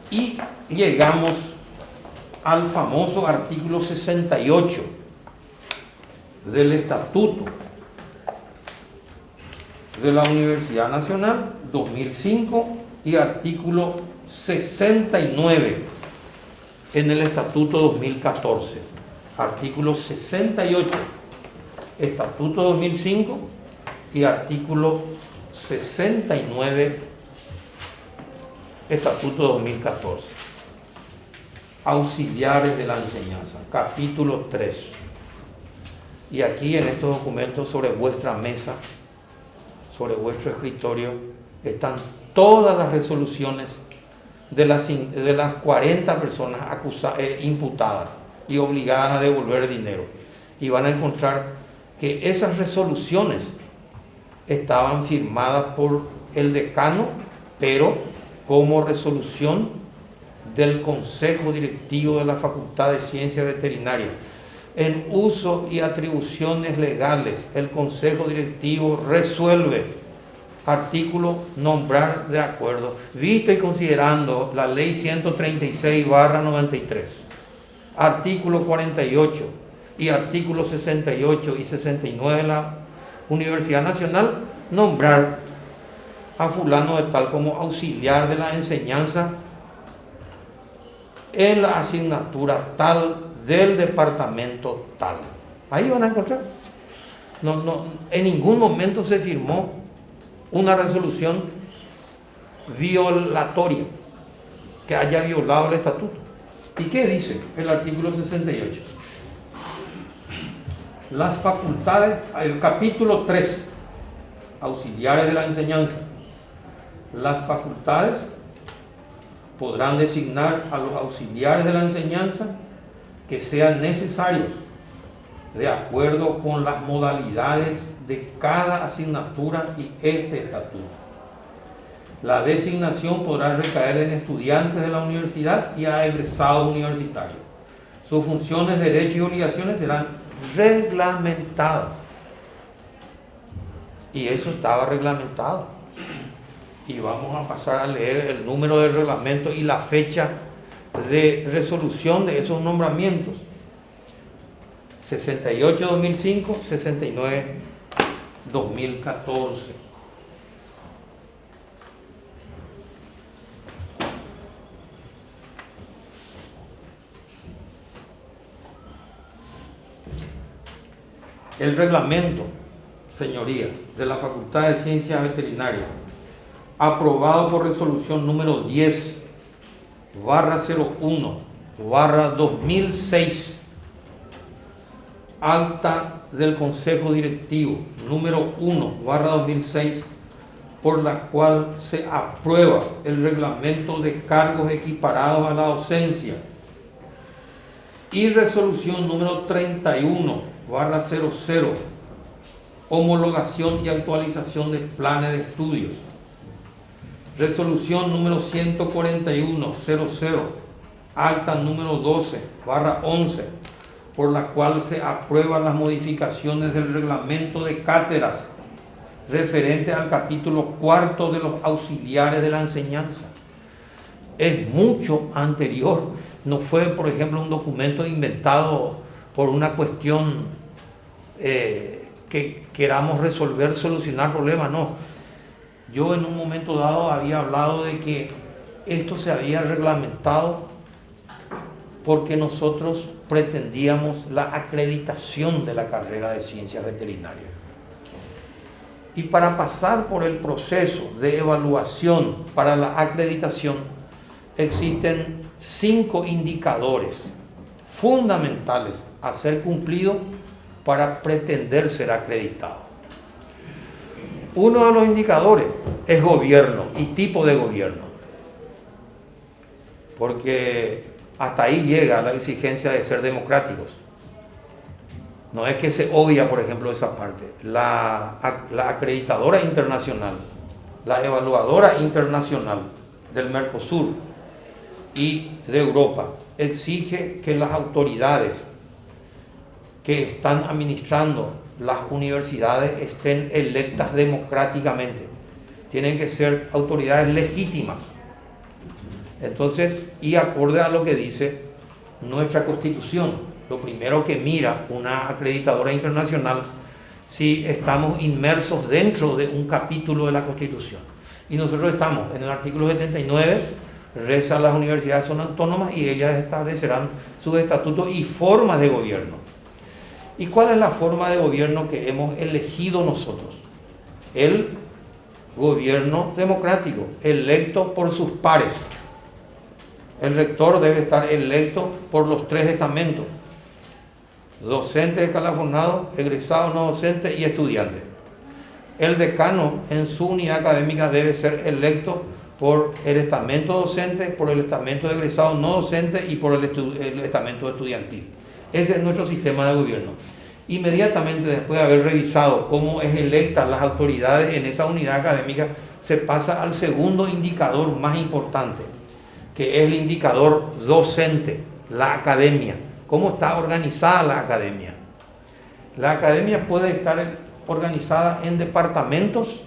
Y llegamos al famoso artículo 68 del Estatuto de la Universidad Nacional 2005 y artículo 69 en el Estatuto 2014. Artículo 68, Estatuto 2005 y artículo 69, Estatuto 2014. Auxiliares de la enseñanza, capítulo 3. Y aquí en estos documentos sobre vuestra mesa, sobre vuestro escritorio, están todas las resoluciones de las 40 personas imputadas y obligadas a devolver dinero. Y van a encontrar que esas resoluciones estaban firmadas por el decano, pero como resolución del Consejo Directivo de la Facultad de Ciencias Veterinarias, En uso y atribuciones legales, el Consejo Directivo resuelve, artículo, nombrar de acuerdo, visto y considerando la Ley 136/93, artículo 48 y artículos 68 y 69 de la Universidad Nacional, nombrar a fulano de tal como auxiliar de la enseñanza en la asignatura tal del departamento tal. Ahí van a encontrar. En ningún momento se firmó una resolución violatoria que haya violado el estatuto. ¿Y qué dice el artículo 68? Las facultades, el capítulo 3, auxiliares de la enseñanza. Las facultades podrán designar a los auxiliares de la enseñanza que sean necesarios de acuerdo con las modalidades de cada asignatura y este estatuto. La designación podrá recaer en estudiantes de la universidad y a egresados universitarios. Sus funciones, derechos y obligaciones serán reglamentadas. Y eso estaba reglamentado. Y vamos a pasar a leer el número del reglamento y la fecha de resolución de esos nombramientos. 68-2005, 69-2014. El reglamento, señorías, de la Facultad de Ciencias Veterinarias, aprobado por resolución número 10/01/2006, acta del Consejo Directivo número 1/2006, por la cual se aprueba el reglamento de cargos equiparados a la docencia, y resolución número 31/00, homologación y actualización de planes de estudios. Resolución número 141/00, acta número 12/11, por la cual se aprueban las modificaciones del reglamento de cátedras referente al capítulo 4 de los auxiliares de la enseñanza. Es mucho anterior, no fue, por ejemplo, un documento inventado por una cuestión que queramos resolver, solucionar problemas, no. Yo en un momento dado había hablado de que esto se había reglamentado porque nosotros pretendíamos la acreditación de la carrera de ciencias veterinarias. Y para pasar por el proceso de evaluación para la acreditación, existen 5 indicadores fundamentales a ser cumplidos para pretender ser acreditado. Uno de los indicadores es gobierno y tipo de gobierno, porque hasta ahí llega la exigencia de ser democráticos. No es que se obvia, por ejemplo, esa parte. La acreditadora internacional, la evaluadora internacional del Mercosur y de Europa exige que las autoridades que están administrando las universidades estén electas democráticamente. Tienen que ser autoridades legítimas. Entonces, y acorde a lo que dice nuestra Constitución, lo primero que mira una acreditadora internacional si estamos inmersos dentro de un capítulo de la Constitución. Y nosotros estamos en el artículo 79, reza: las universidades son autónomas y ellas establecerán sus estatutos y formas de gobierno. ¿Y cuál es la forma de gobierno que hemos elegido nosotros? El gobierno democrático, electo por sus pares. El rector debe estar electo por los 3 estamentos: docentes escalafonados, egresados no docentes y estudiantes. El decano en su unidad académica debe ser electo por el estamento docente, por el estamento de egresados no docentes y por el estamento estudiantil. Ese es nuestro sistema de gobierno. Inmediatamente después de haber revisado cómo es electas las autoridades en esa unidad académica, se pasa al segundo indicador más importante, que es el indicador docente, la academia, cómo está organizada la academia. La academia puede estar organizada en departamentos,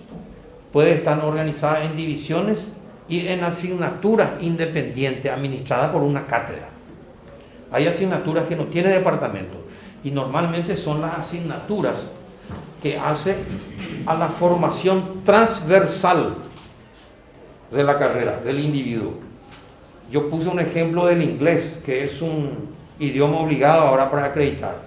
puede estar organizada en divisiones y en asignaturas independientes administradas por una cátedra. Hay asignaturas que no tienen departamento y normalmente son las asignaturas que hace a la formación transversal de la carrera, del individuo. Yo puse un ejemplo del inglés, que es un idioma obligado ahora para acreditar.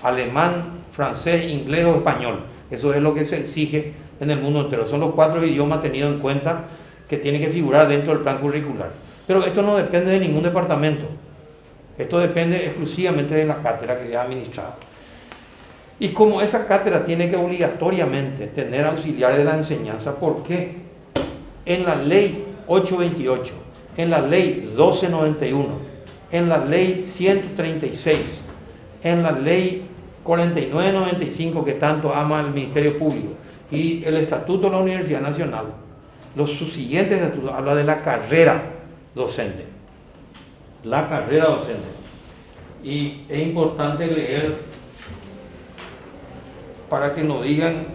Alemán, francés, inglés o español. Eso es lo que se exige en el mundo entero. Son los 4 idiomas tenidos en cuenta que tienen que figurar dentro del plan curricular. Pero esto no depende de ningún departamento. Esto depende exclusivamente de la cátedra que es administrada. Y como esa cátedra tiene que obligatoriamente tener auxiliares de la enseñanza, ¿por qué? En la ley 828, en la ley 1291, en la ley 136, en la ley 4995 que tanto ama el Ministerio Público y el Estatuto de la Universidad Nacional, los subsiguientes estatutos hablan de la carrera docente. La carrera docente. Y es importante leer para que nos digan,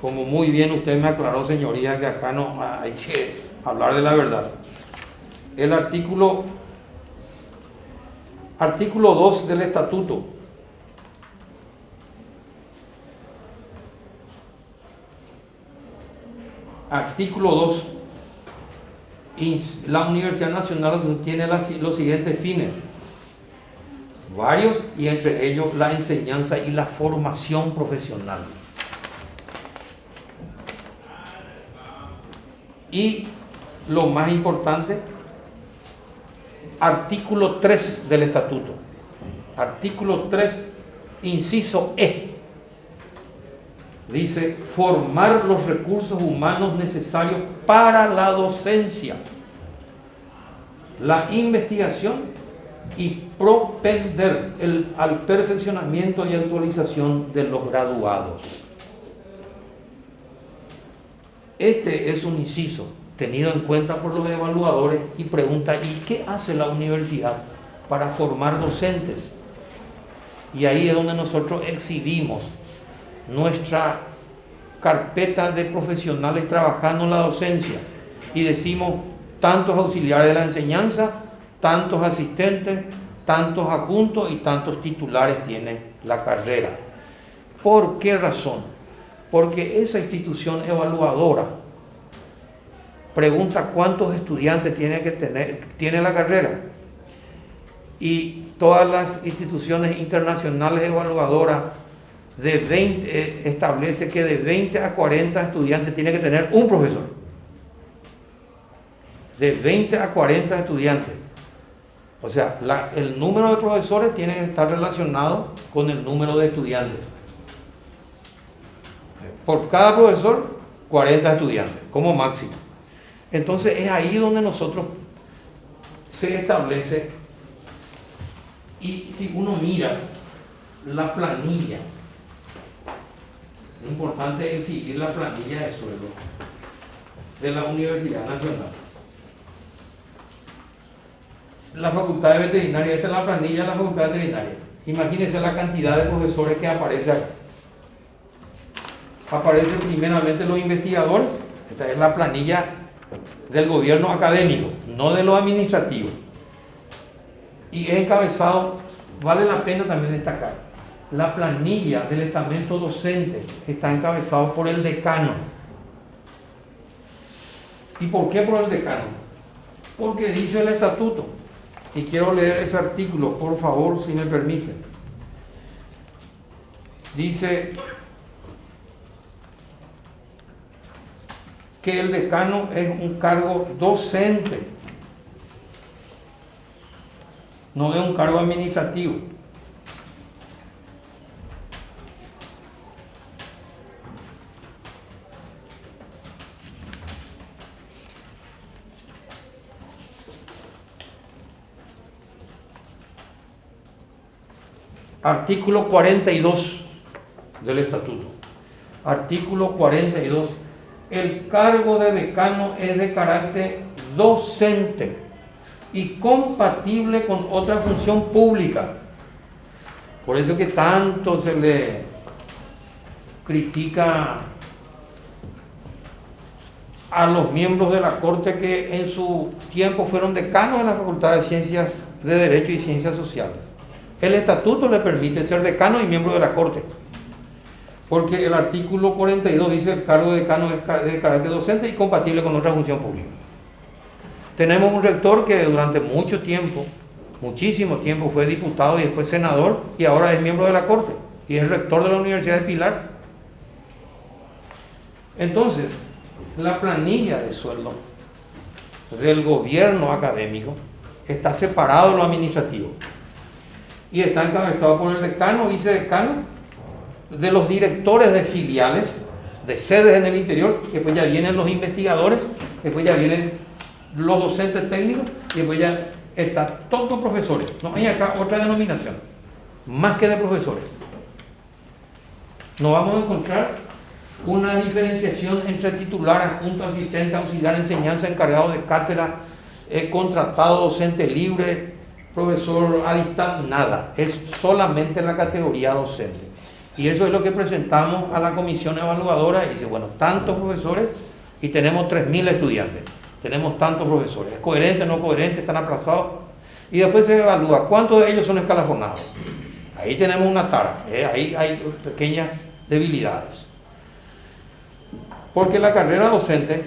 como muy bien usted me aclaró, señoría, que acá no hay que hablar de la verdad. El artículo 2 del estatuto artículo 2, la Universidad Nacional tiene los siguientes fines, varios, y entre ellos la enseñanza y la formación profesional. Y lo más importante, artículo 3 del estatuto, artículo 3, inciso E, dice: formar los recursos humanos necesarios para la docencia, la investigación y propender al perfeccionamiento y actualización de los graduados. Este es un inciso tenido en cuenta por los evaluadores y pregunta: ¿y qué hace la universidad para formar docentes? Y ahí es donde nosotros exhibimos nuestra carpeta de profesionales trabajando en la docencia y decimos tantos auxiliares de la enseñanza, tantos asistentes, tantos adjuntos y tantos titulares tiene la carrera. ¿Por qué razón? Porque esa institución evaluadora pregunta cuántos estudiantes tiene la carrera, y todas las instituciones internacionales evaluadoras establece que de 20 a 40 estudiantes tiene que tener un profesor. De 20 a 40 estudiantes. O sea, el número de profesores tiene que estar relacionado con el número de estudiantes. Por cada profesor, 40 estudiantes, como máximo. Entonces es ahí donde nosotros se establece, y si uno mira la planilla, es importante exhibir la planilla de sueldo de la Universidad Nacional. La Facultad de Veterinaria, esta es la planilla de la Facultad de Veterinaria. Imagínense la cantidad de profesores que aparece acá. Aparecen primeramente los investigadores. Esta es la planilla del gobierno académico, no de lo administrativo. Y es encabezado, vale la pena también destacar, la planilla del estamento docente, que está encabezado por el decano. ¿Y por qué por el decano? Porque dice el estatuto, y quiero leer ese artículo, por favor, si me permiten. Dice que el decano es un cargo docente, no es un cargo administrativo. Artículo 42 del estatuto. Artículo 42. El cargo de decano es de carácter docente. y compatible con otra función pública. Por eso que tanto se le critica a los miembros de la Corte que en su tiempo fueron decanos en la Facultad de Ciencias de Derecho y Ciencias Sociales. El estatuto le permite ser decano y miembro de la Corte, porque el artículo 42 dice que el cargo de decano es de carácter docente y compatible con otra función pública. Tenemos un rector que durante mucho tiempo, muchísimo tiempo, fue diputado y después senador y ahora es miembro de la Corte y es rector de la Universidad de Pilar. Entonces, la planilla de sueldo del gobierno académico está separado de lo administrativo y está encabezado por el decano, vicedecano, de los directores de filiales, de sedes en el interior, que después ya vienen los investigadores, después ya vienen los docentes técnicos y después ya está todo con profesores. No hay acá otra denominación, más que de profesores. No vamos a encontrar una diferenciación entre titular, adjunto, asistente, auxiliar, enseñanza, encargado de cátedra, contratado, docente libre, profesor a distancia, nada. Es solamente la categoría docente. Y eso es lo que presentamos a la comisión evaluadora y dice, bueno, tantos profesores y tenemos 3.000 estudiantes. Tenemos tantos profesores. ¿Es coherente, no coherente? ¿Están aplazados? Y después se evalúa cuántos de ellos son escalafonados. Ahí tenemos una tara. Ahí hay pequeñas debilidades. Porque la carrera docente,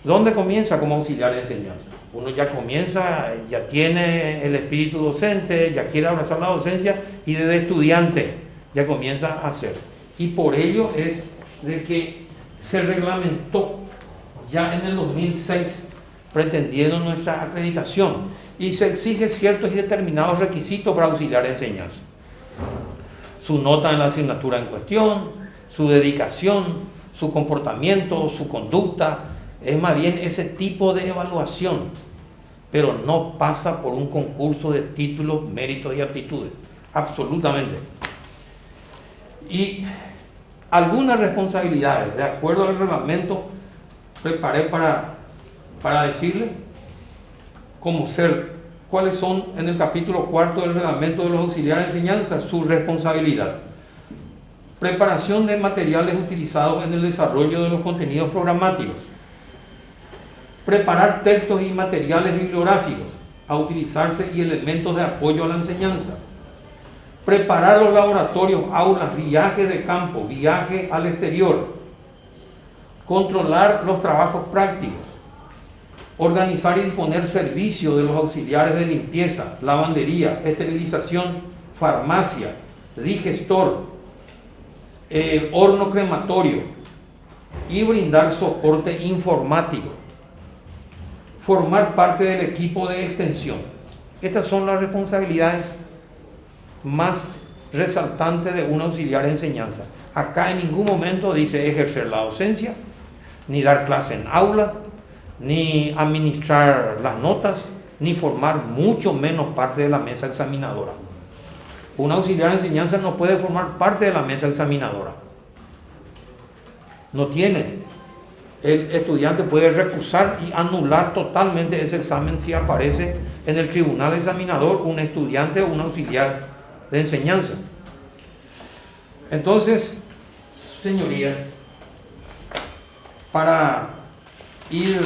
¿dónde comienza como auxiliar de enseñanza? Uno ya comienza, ya tiene el espíritu docente, ya quiere abrazar la docencia y desde estudiante ya comienza a hacer. Y por ello es de que se reglamentó ya en el 2006 pretendiendo nuestra acreditación y se exige ciertos y determinados requisitos para auxiliar de enseñanza. Su nota en la asignatura en cuestión, su dedicación, su comportamiento, su conducta, es más bien ese tipo de evaluación, pero no pasa por un concurso de títulos, méritos y aptitudes, absolutamente. Y algunas responsabilidades, de acuerdo al reglamento, preparé para decirle cómo ser, cuáles son en el capítulo 4 del reglamento de los auxiliares de enseñanza, su responsabilidad. Preparación de materiales utilizados en el desarrollo de los contenidos programáticos. Preparar textos y materiales bibliográficos a utilizarse y elementos de apoyo a la enseñanza. Preparar los laboratorios, aulas, viajes de campo, viaje al exterior. Controlar los trabajos prácticos. Organizar y disponer servicios de los auxiliares de limpieza, lavandería, esterilización, farmacia, digestor, horno crematorio y brindar soporte informático. Formar parte del equipo de extensión. Estas son las responsabilidades más resaltantes de un auxiliar de enseñanza. Acá en ningún momento dice ejercer la docencia, ni dar clase en aula, ni administrar las notas, ni formar mucho menos parte de la mesa examinadora. Un auxiliar de enseñanza no puede formar parte de la mesa examinadora. No tiene. El estudiante puede recusar y anular totalmente ese examen si aparece en el tribunal examinador un estudiante o un auxiliar de enseñanza. Entonces, señorías, para ir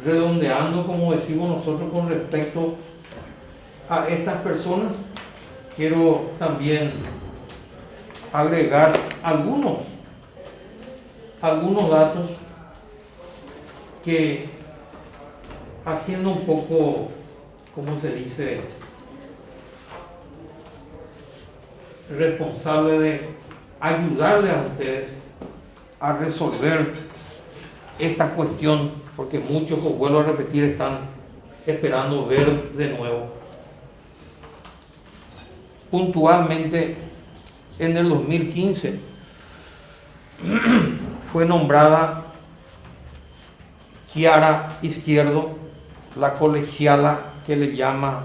redondeando, como decimos nosotros, con respecto a estas personas, quiero también agregar algunos datos que, haciendo un poco, ¿cómo se dice?, responsable de ayudarle a ustedes a resolver esta cuestión, porque muchos, como vuelvo a repetir, están esperando ver de nuevo. Puntualmente, en el 2015 fue nombrada Kiara Izquierdo, la colegiala que le llama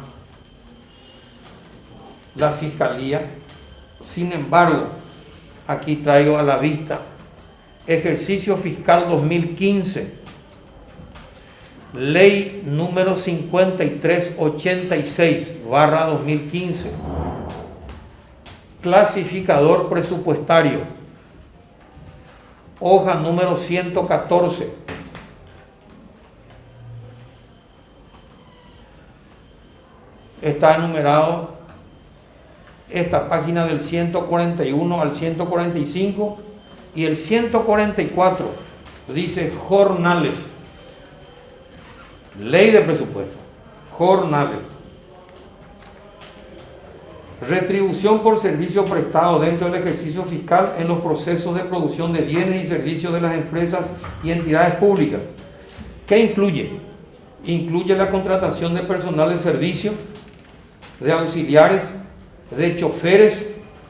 la Fiscalía. Sin embargo, aquí traigo a la vista ejercicio fiscal 2015. Ley número 5386/2015, clasificador presupuestario, hoja número 114. Está enumerado esta página del 141 al 145 y el 144 dice jornales. Ley de presupuesto, jornales. Retribución por servicio prestado dentro del ejercicio fiscal en los procesos de producción de bienes y servicios de las empresas y entidades públicas. ¿Qué incluye? Incluye la contratación de personal de servicio, de auxiliares, de choferes,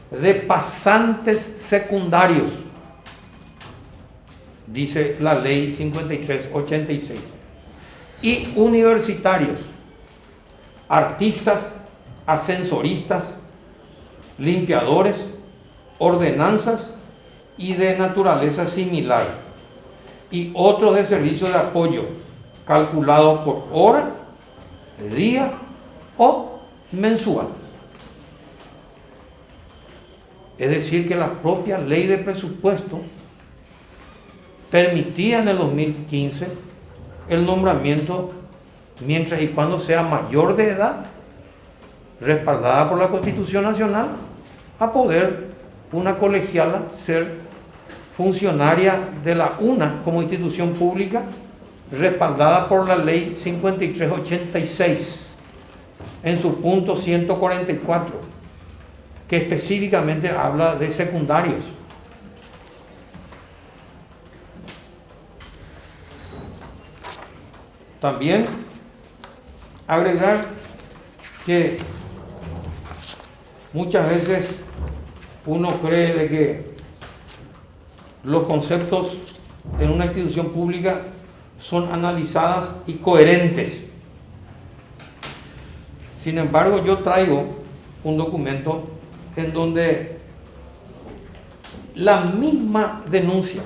de pasantes secundarios, dice la ley 5386, y universitarios, artistas, ascensoristas, limpiadores, ordenanzas y de naturaleza similar, y otros de servicios de apoyo calculados por hora, día o mensual. Es decir, que la propia ley de presupuesto permitía en el 2015 el nombramiento mientras y cuando sea mayor de edad, respaldada por la Constitución Nacional, a poder una colegiala ser funcionaria de la UNA como institución pública, respaldada por la ley 5386 en su punto 144, que específicamente habla de secundarios. También agregar que muchas veces uno cree de que los conceptos en una institución pública son analizadas y coherentes. Sin embargo, yo traigo un documento en donde la misma denuncia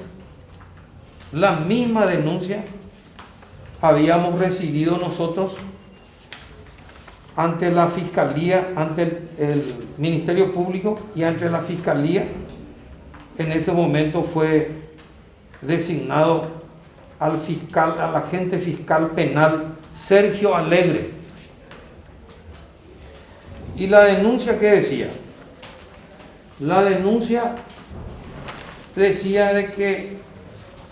habíamos recibido nosotros ante la Fiscalía, ante el Ministerio Público y ante la Fiscalía. En ese momento fue designado al agente fiscal penal Sergio Alegre. ¿Y la denuncia qué decía? La denuncia decía de que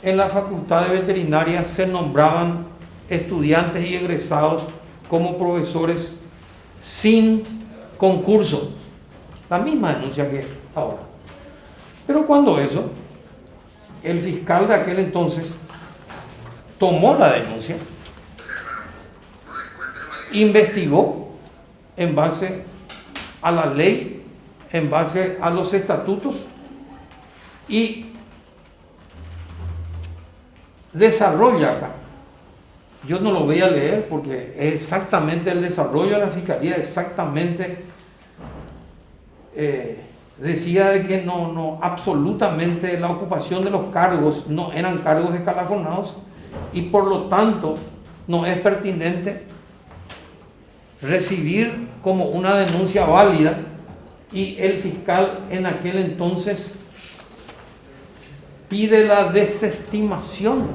en la Facultad de Veterinaria se nombraban estudiantes y egresados como profesores sin concurso. La misma denuncia que ahora. Pero cuando eso, el fiscal de aquel entonces tomó la denuncia, investigó en base a la ley, en base a los estatutos, y desarrolla acá. Yo no lo voy a leer porque exactamente el desarrollo de la Fiscalía exactamente decía de que absolutamente la ocupación de los cargos no eran cargos escalafonados y por lo tanto no es pertinente recibir como una denuncia válida, y el fiscal en aquel entonces pide la desestimación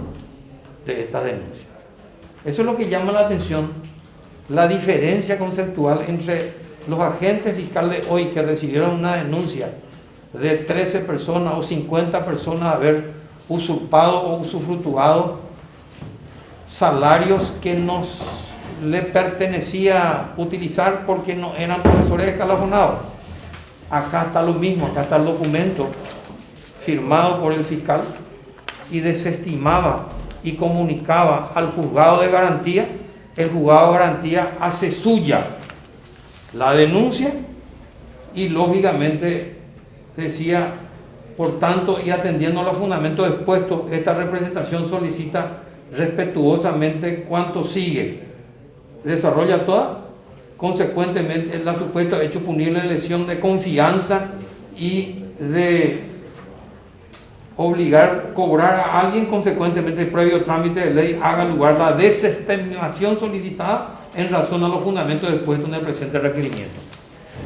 de esta denuncia. Eso es lo que llama la atención, la diferencia conceptual entre los agentes fiscales de hoy que recibieron una denuncia de 13 personas o 50 personas de haber usurpado o usufructuado salarios que nos le pertenecía utilizar porque no eran profesores escalafonados. Acá está lo mismo, acá está el documento firmado por el fiscal y desestimaba y comunicaba al juzgado de garantía. El juzgado de garantía hace suya la denuncia y lógicamente decía, por tanto, y atendiendo a los fundamentos expuestos, esta representación solicita respetuosamente cuanto sigue. Desarrolla toda, consecuentemente, la supuesta hecho punible de lesión de confianza y de obligar, cobrar a alguien, consecuentemente, previo trámite de ley, haga lugar la desestimación solicitada en razón a los fundamentos expuestos en el presente requerimiento.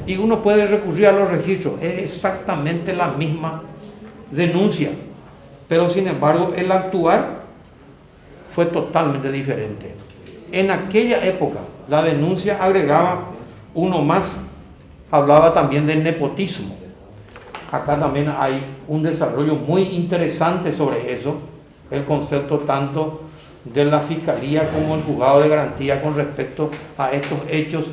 Y uno puede recurrir a los registros, es exactamente la misma denuncia, pero sin embargo el actuar fue totalmente diferente. En aquella época la denuncia agregaba uno más, hablaba también de nepotismo. Acá también hay un desarrollo muy interesante sobre eso, el concepto tanto de la Fiscalía como el Juzgado de Garantía con respecto a estos hechos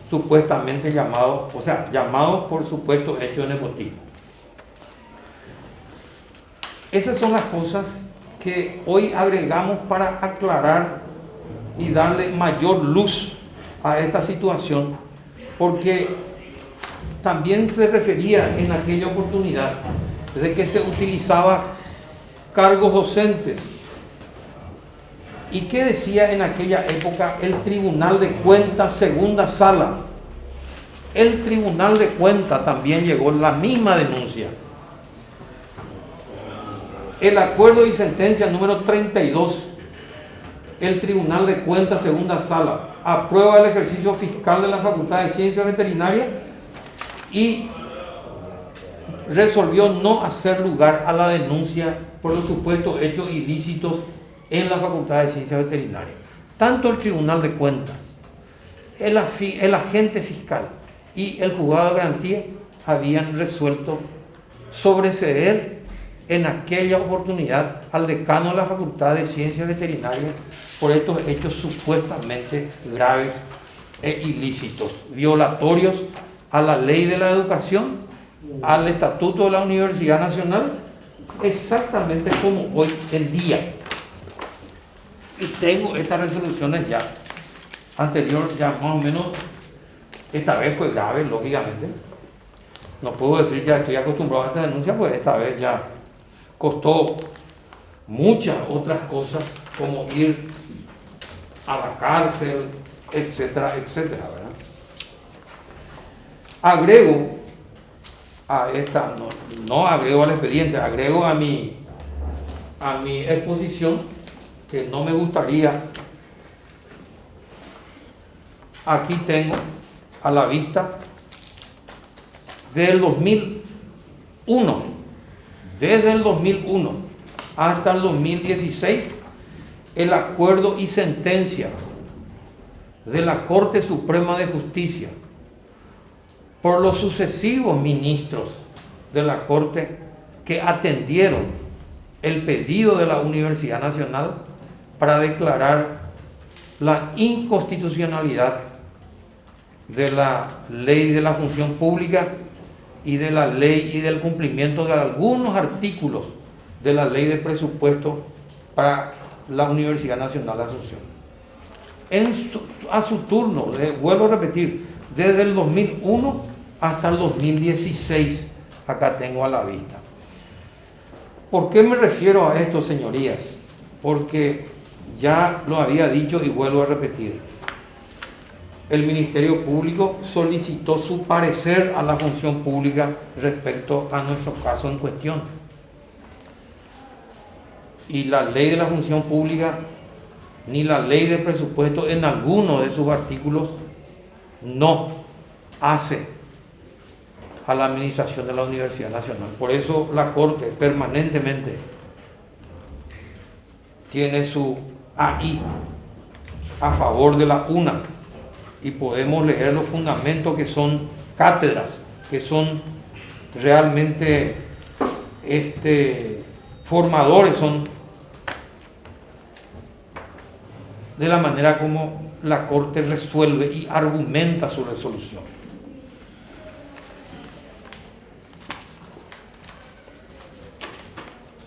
supuestamente llamados por supuestos hechos de nepotismo. Esas son las cosas que hoy agregamos para aclarar y darle mayor luz a esta situación, porque también se refería en aquella oportunidad de que se utilizaba cargos docentes. ¿Y qué decía en aquella época el Tribunal de Cuentas Segunda Sala? El Tribunal de Cuentas también llegó la misma denuncia. El acuerdo y sentencia número 32, el Tribunal de Cuentas Segunda Sala aprueba el ejercicio fiscal de la Facultad de Ciencias Veterinarias y resolvió no hacer lugar a la denuncia por los supuestos hechos ilícitos en la Facultad de Ciencias Veterinarias. Tanto el Tribunal de Cuentas, el agente fiscal y el Juzgado de Garantía habían resuelto sobreseer en aquella oportunidad al decano de la Facultad de Ciencias Veterinarias por estos hechos supuestamente graves e ilícitos, violatorios a la ley de la educación, al estatuto de la Universidad Nacional, exactamente como hoy en día. Y tengo estas resoluciones ya, anterior ya más o menos, esta vez fue grave, lógicamente. No puedo decir ya estoy acostumbrado a esta denuncia, pues esta vez ya costó muchas otras cosas, como ir a la cárcel, etcétera, etcétera, ¿verdad? Agrego a esta, no agrego al expediente, agrego a mi exposición, que no me gustaría. Aquí tengo a la vista del 2001, desde el 2001 hasta el 2016, el acuerdo y sentencia de la Corte Suprema de Justicia por los sucesivos ministros de la Corte que atendieron el pedido de la Universidad Nacional para declarar la inconstitucionalidad de la ley de la función pública y de la ley y del cumplimiento de algunos artículos de la ley de presupuesto para la Universidad Nacional de Asunción. A su turno, vuelvo a repetir, desde el 2001 hasta el 2016, acá tengo a la vista. ¿Por qué me refiero a esto, señorías? Porque ya lo había dicho y vuelvo a repetir. El Ministerio Público solicitó su parecer a la función pública respecto a nuestro caso en cuestión. Y la ley de la función pública, ni la ley de presupuesto en alguno de sus artículos, no hace a la administración de la Universidad Nacional. Por eso la Corte permanentemente tiene su AI a favor de la UNA, y podemos leer los fundamentos que son cátedras, que son realmente formadores, son de la manera como la Corte resuelve y argumenta su resolución.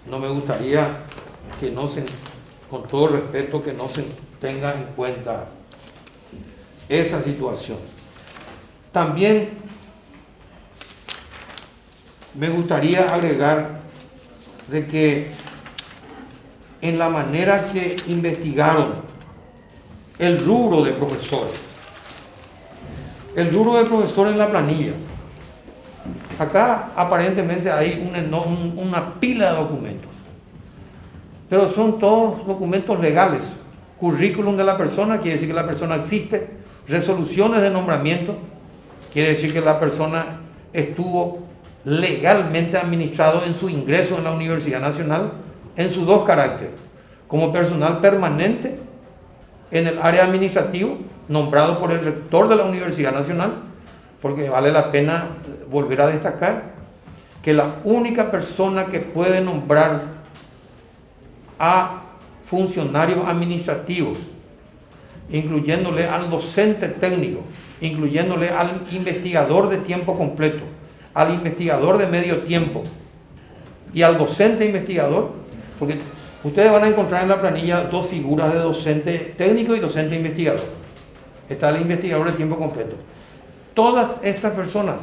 No me gustaría que con todo respeto, que no se tenga en cuenta esa situación. También me gustaría agregar de que en la manera que investigaron el rubro de profesores en la planilla, Acá aparentemente hay una pila de documentos, pero son todos documentos legales. Currículum de la persona, quiere decir que la persona existe. Resoluciones de nombramiento, quiere decir que la persona estuvo legalmente administrado en su ingreso en la Universidad Nacional, en sus dos caracteres: como personal permanente en el área administrativa, nombrado por el rector de la Universidad Nacional, porque vale la pena volver a destacar que la única persona que puede nombrar a funcionarios administrativos, incluyéndole al docente técnico, incluyéndole al investigador de tiempo completo, al investigador de medio tiempo y al docente investigador, porque ustedes van a encontrar en la planilla dos figuras de docente técnico y docente investigador. Está el investigador de tiempo completo. Todas estas personas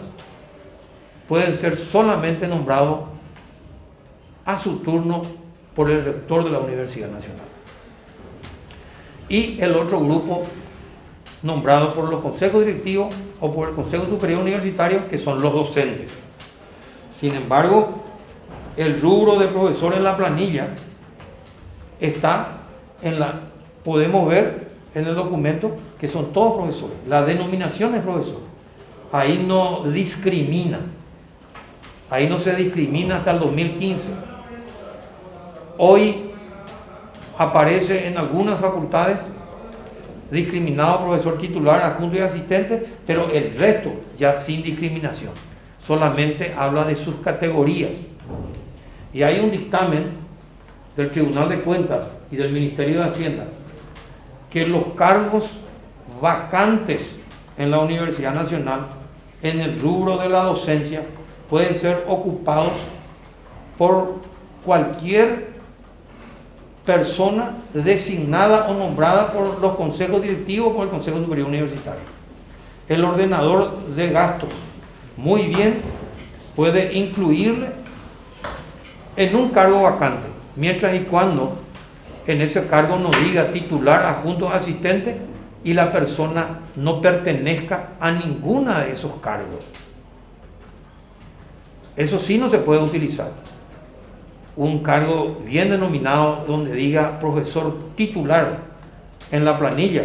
pueden ser solamente nombrados a su turno por el rector de la Universidad Nacional. Y el otro grupo nombrado por los consejos directivos o por el Consejo Superior Universitario, que son los docentes. Sin embargo, el rubro de profesor en la planilla está podemos ver en el documento que son todos profesores. La denominación es profesor. Ahí no discrimina. Ahí no se discrimina hasta el 2015. Hoy aparece en algunas facultades discriminado profesor titular, adjunto y asistente, pero el resto ya sin discriminación. Solamente habla de sus categorías. Y hay un dictamen del Tribunal de Cuentas y del Ministerio de Hacienda que los cargos vacantes en la Universidad Nacional en el rubro de la docencia pueden ser ocupados por cualquier persona designada o nombrada por los consejos directivos o por el Consejo Superior Universitario. El ordenador de gastos muy bien puede incluirle en un cargo vacante, mientras y cuando en ese cargo no diga titular, adjunto, asistente y la persona no pertenezca a ninguna de esos cargos. Eso sí no se puede utilizar. Un cargo bien denominado donde diga profesor titular en la planilla,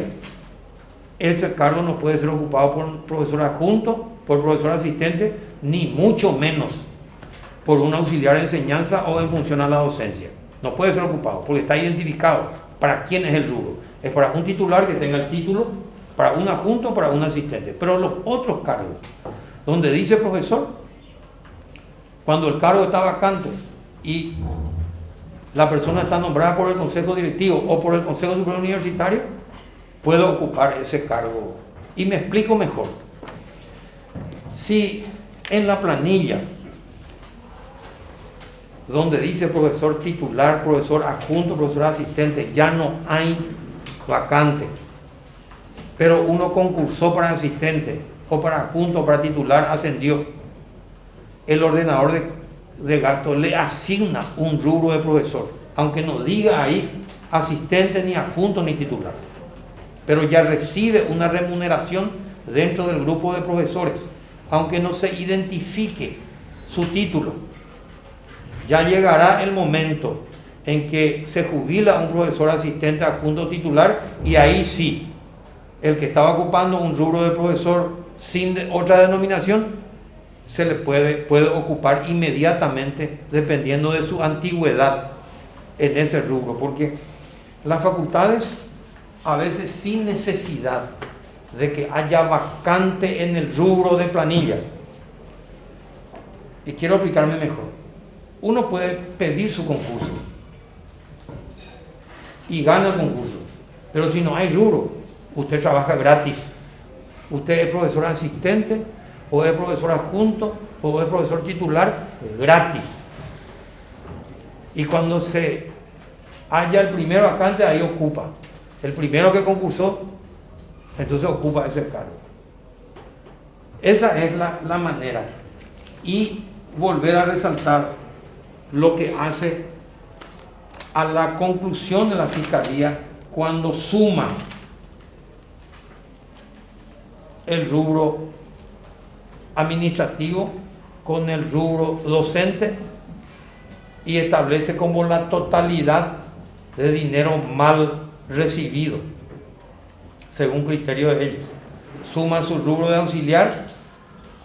ese cargo no puede ser ocupado por profesor adjunto, por profesor asistente, ni mucho menos por un auxiliar de enseñanza o en función a la docencia. No puede ser ocupado porque está identificado para quién es el rubro. Es para un titular que tenga el título, para un adjunto o para un asistente. Pero los otros cargos, donde dice profesor, cuando el cargo está vacante y la persona está nombrada por el Consejo Directivo o por el Consejo Superior Universitario, puede ocupar ese cargo. Y me explico mejor. Si en la planilla, donde dice profesor titular, profesor adjunto, profesor asistente, ya no hay vacante, pero uno concursó para asistente o para adjunto o para titular, ascendió, el ordenador de gastos le asigna un rubro de profesor, aunque no diga ahí asistente, ni adjunto, ni titular, pero ya recibe una remuneración dentro del grupo de profesores, aunque no se identifique su título. Ya llegará el momento en que se jubila un profesor asistente, adjunto, titular, y ahí sí, el que estaba ocupando un rubro de profesor sin otra denominación, se le puede ocupar inmediatamente, dependiendo de su antigüedad en ese rubro, porque las facultades, a veces sin necesidad de que haya vacante en el rubro de planilla, y quiero explicarme mejor. Uno puede pedir su concurso y gana el concurso, pero si no hay rubro, usted trabaja gratis. Usted es profesor asistente, o es profesor adjunto, o es profesor titular, gratis. Y cuando se haya el primer vacante, ahí ocupa. El primero que concursó, entonces ocupa ese cargo. Esa es la manera. Y volver a resaltar lo que hace a la conclusión de la Fiscalía cuando suma el rubro administrativo con el rubro docente y establece como la totalidad de dinero mal recibido, según criterio de ellos. Suma su rubro de auxiliar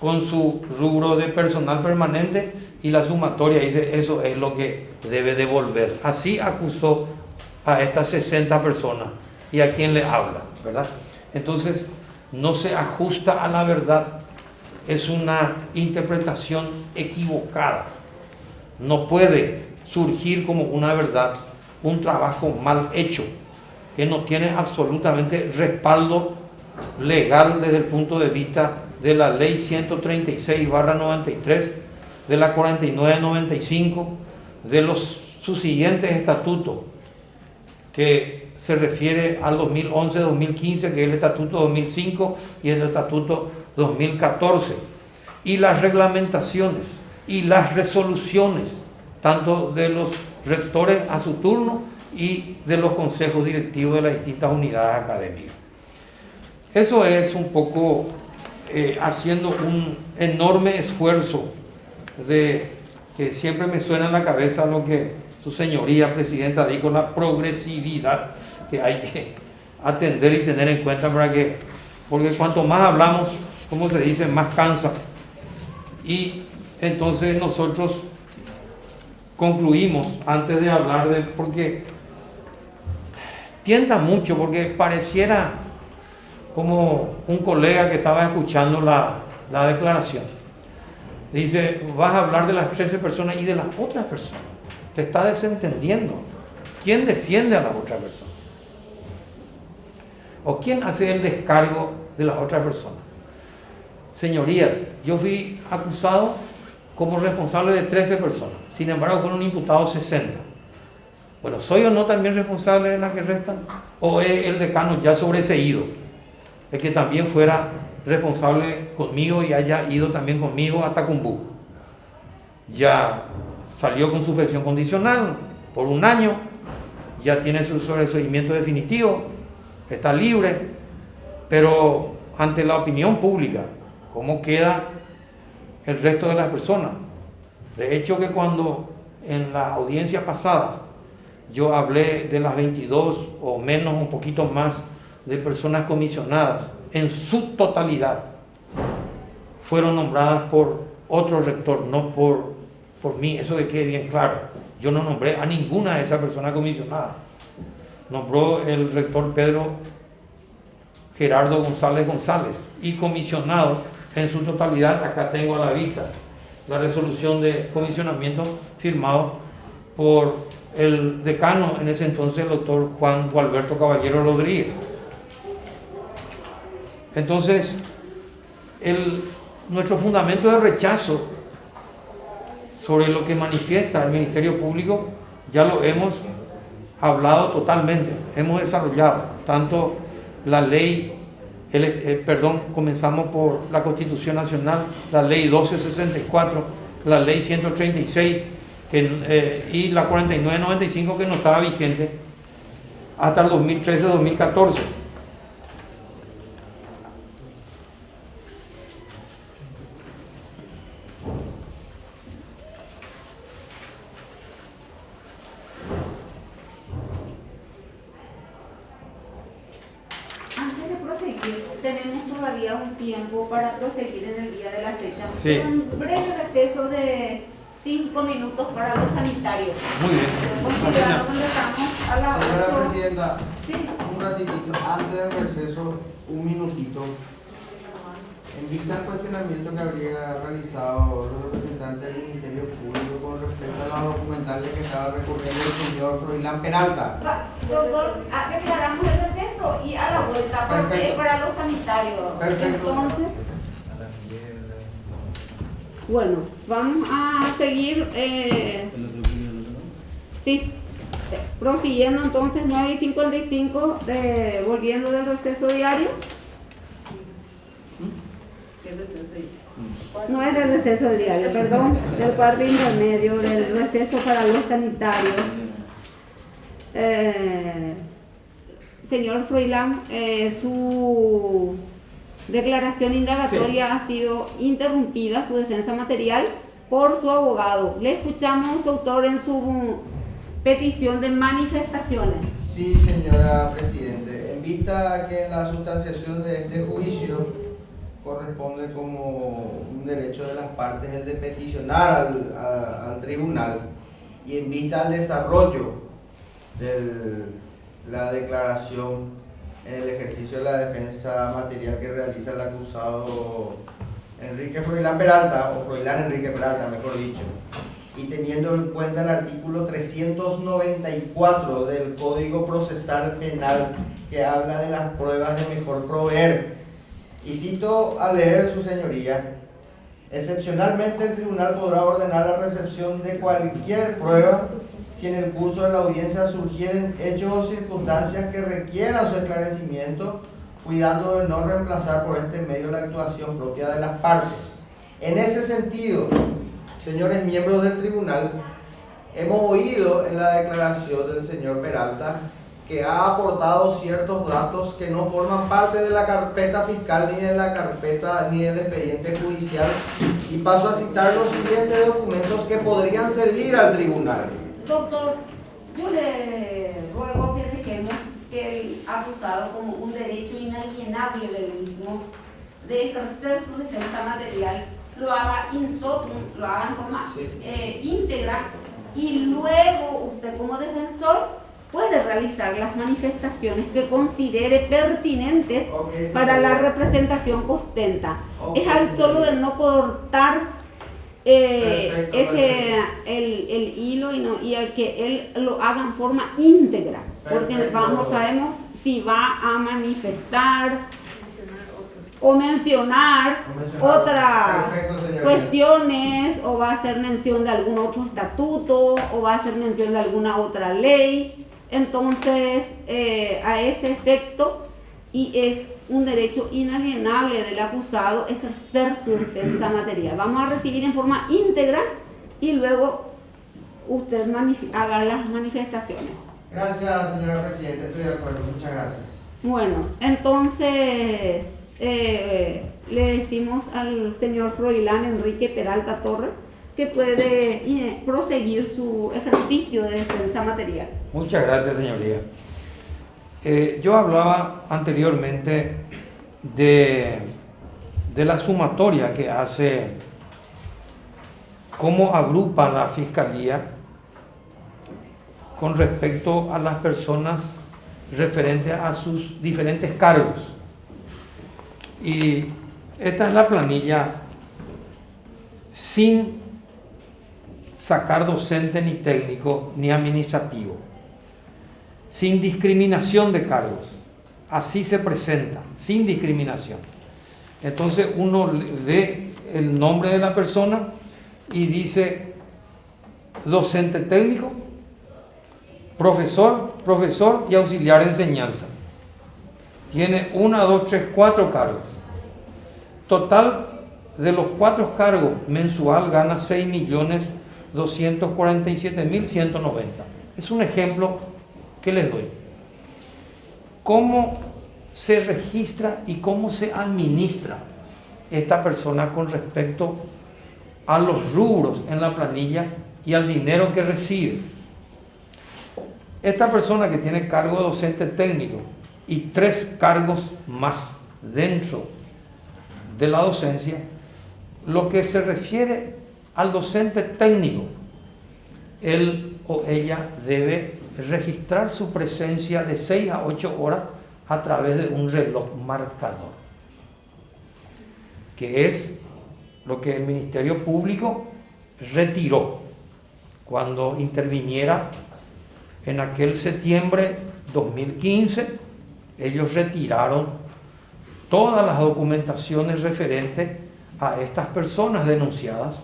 con su rubro de personal permanente y la sumatoria dice eso es lo que debe devolver. Así acusó a estas 60 personas y a quien le habla, ¿verdad? Entonces no se ajusta a la verdad, es una interpretación equivocada. No puede surgir como una verdad un trabajo mal hecho que no tiene absolutamente respaldo legal desde el punto de vista de la ley 136/93, de la 49/95, de los subsiguientes estatutos que se refiere al 2011-2015, que es el estatuto 2005 y el estatuto 2014, y las reglamentaciones y las resoluciones tanto de los rectores a su turno y de los consejos directivos de las distintas unidades académicas. Eso es un poco haciendo un enorme esfuerzo de que siempre me suena en la cabeza lo que su señoría presidenta dijo, la progresividad que hay que atender y tener en cuenta porque cuanto más hablamos, como se dice, más cansa. Y entonces nosotros concluimos antes de hablar porque tienta mucho, porque pareciera como un colega que estaba escuchando la declaración. Dice, vas a hablar de las 13 personas y de las otras personas. Te está desentendiendo. ¿Quién defiende a las otras personas? ¿O quién hace el descargo de las otras personas? Señorías, yo fui acusado como responsable de 13 personas. Sin embargo, fueron imputados 60. Bueno, ¿soy o no también responsable de las que restan? ¿O es el decano ya sobreseído, el que también fuera responsable conmigo y haya ido también conmigo a Tacumbú? Ya salió con suspensión condicional por 1 año, ya tiene su sobreseimiento definitivo, está libre, pero ante la opinión pública, ¿cómo queda el resto de las personas? De hecho, que cuando en la audiencia pasada yo hablé de las 22 o menos, un poquito más, de personas comisionadas, en su totalidad fueron nombradas por otro rector, no por mí, eso de que quede bien claro. Yo no nombré a ninguna de esas personas comisionadas. Nombró el rector Pedro Gerardo González y comisionado en su totalidad, acá tengo a la vista la resolución de comisionamiento firmado por el decano en ese entonces, el doctor Juan Gualberto Caballero Rodríguez. Entonces, nuestro fundamento de rechazo sobre lo que manifiesta el Ministerio Público ya lo hemos hablado totalmente, hemos desarrollado tanto la ley, comenzamos por la Constitución Nacional, la ley 1264, la ley 136 y la 49/95 que no estaba vigente hasta el 2013-2014. Tenemos todavía un tiempo para proseguir en el día de la fecha. Sí. Un breve receso de 5 minutos para los sanitarios. Muy bien. Considerando que estamos a las 8. Señora Presidenta, Sí. un ratitito, antes del receso, un minutito. En vista del cuestionamiento que habría realizado los representantes del Ministerio Público con respecto a los documentales que estaba recurriendo el señor Froilán Peralta. Doctor, declaramos el receso y a la vuelta, porque es Perfecto. para los sanitarios. Perfecto. Entonces, bueno, vamos a seguir. Sí, prosiguiendo entonces 9:55, volviendo del receso diario. No es del receso diario, perdón, del cuarto intermedio, del receso para los sanitarios. Señor Froilán, su declaración indagatoria ha sido interrumpida su defensa material por su abogado. Le escuchamos, doctor, en su petición de manifestaciones. Sí, señora Presidente. En vista a que la sustanciación de este juicio corresponde como un derecho de las partes el de peticionar al tribunal, y en vista al desarrollo de la declaración en el ejercicio de la defensa material que realiza el acusado Enrique Froilán Peralta, o Froilán Enrique Peralta, mejor dicho, y teniendo en cuenta el artículo 394 del Código Procesal Penal, que habla de las pruebas de mejor proveer, y cito a leer, su señoría: excepcionalmente el tribunal podrá ordenar la recepción de cualquier prueba si en el curso de la audiencia surgieren hechos o circunstancias que requieran su esclarecimiento, cuidando de no reemplazar por este medio la actuación propia de las partes. En ese sentido, señores miembros del tribunal, hemos oído en la declaración del señor Peralta que ha aportado ciertos datos que no forman parte de la carpeta fiscal ni de la carpeta ni del expediente judicial, y paso a citar los siguientes documentos que podrían servir al tribunal. Doctor, yo le ruego que dejemos que el acusado, como un derecho inalienable del mismo de ejercer su defensa material, lo haga in totum, lo haga en forma íntegra, y luego usted como defensor puede realizar las manifestaciones que considere pertinentes para la representación que ostenta. Es al solo de no cortar el hilo y a que él lo haga en forma íntegra, porque no sabemos si va a manifestar o mencionar otras cuestiones, o va a hacer mención de algún otro estatuto, o va a hacer mención de alguna otra ley. Entonces, a ese efecto, y es un derecho inalienable del acusado ejercer su defensa material. Vamos a recibir en forma íntegra y luego usted haga las manifestaciones. Gracias, señora Presidenta, estoy de acuerdo, muchas gracias. Bueno, entonces le decimos al señor Froilán Enrique Peralta Torres que puede proseguir su ejercicio de defensa material. Muchas gracias, señoría. Yo hablaba anteriormente de la sumatoria que hace, cómo agrupa la Fiscalía con respecto a las personas referentes a sus diferentes cargos. Y esta es la planilla sin sacar docente ni técnico ni administrativo, sin discriminación de cargos. Así se presenta, sin discriminación. Entonces uno ve el nombre de la persona y dice docente técnico, profesor y auxiliar de enseñanza. Tiene 1, 2, 3, 4 cargos. Total de los 4 cargos mensual gana 6.247.190. Es un ejemplo que les doy. ¿Cómo se registra y cómo se administra esta persona con respecto a los rubros en la planilla y al dinero que recibe? Esta persona que tiene cargo de docente técnico y 3 cargos más dentro de la docencia, lo que se refiere al docente técnico, él o ella debe registrar su presencia de 6 a 8 horas a través de un reloj marcador, que es lo que el Ministerio Público retiró cuando interviniera en aquel septiembre 2015. Ellos retiraron todas las documentaciones referentes a estas personas denunciadas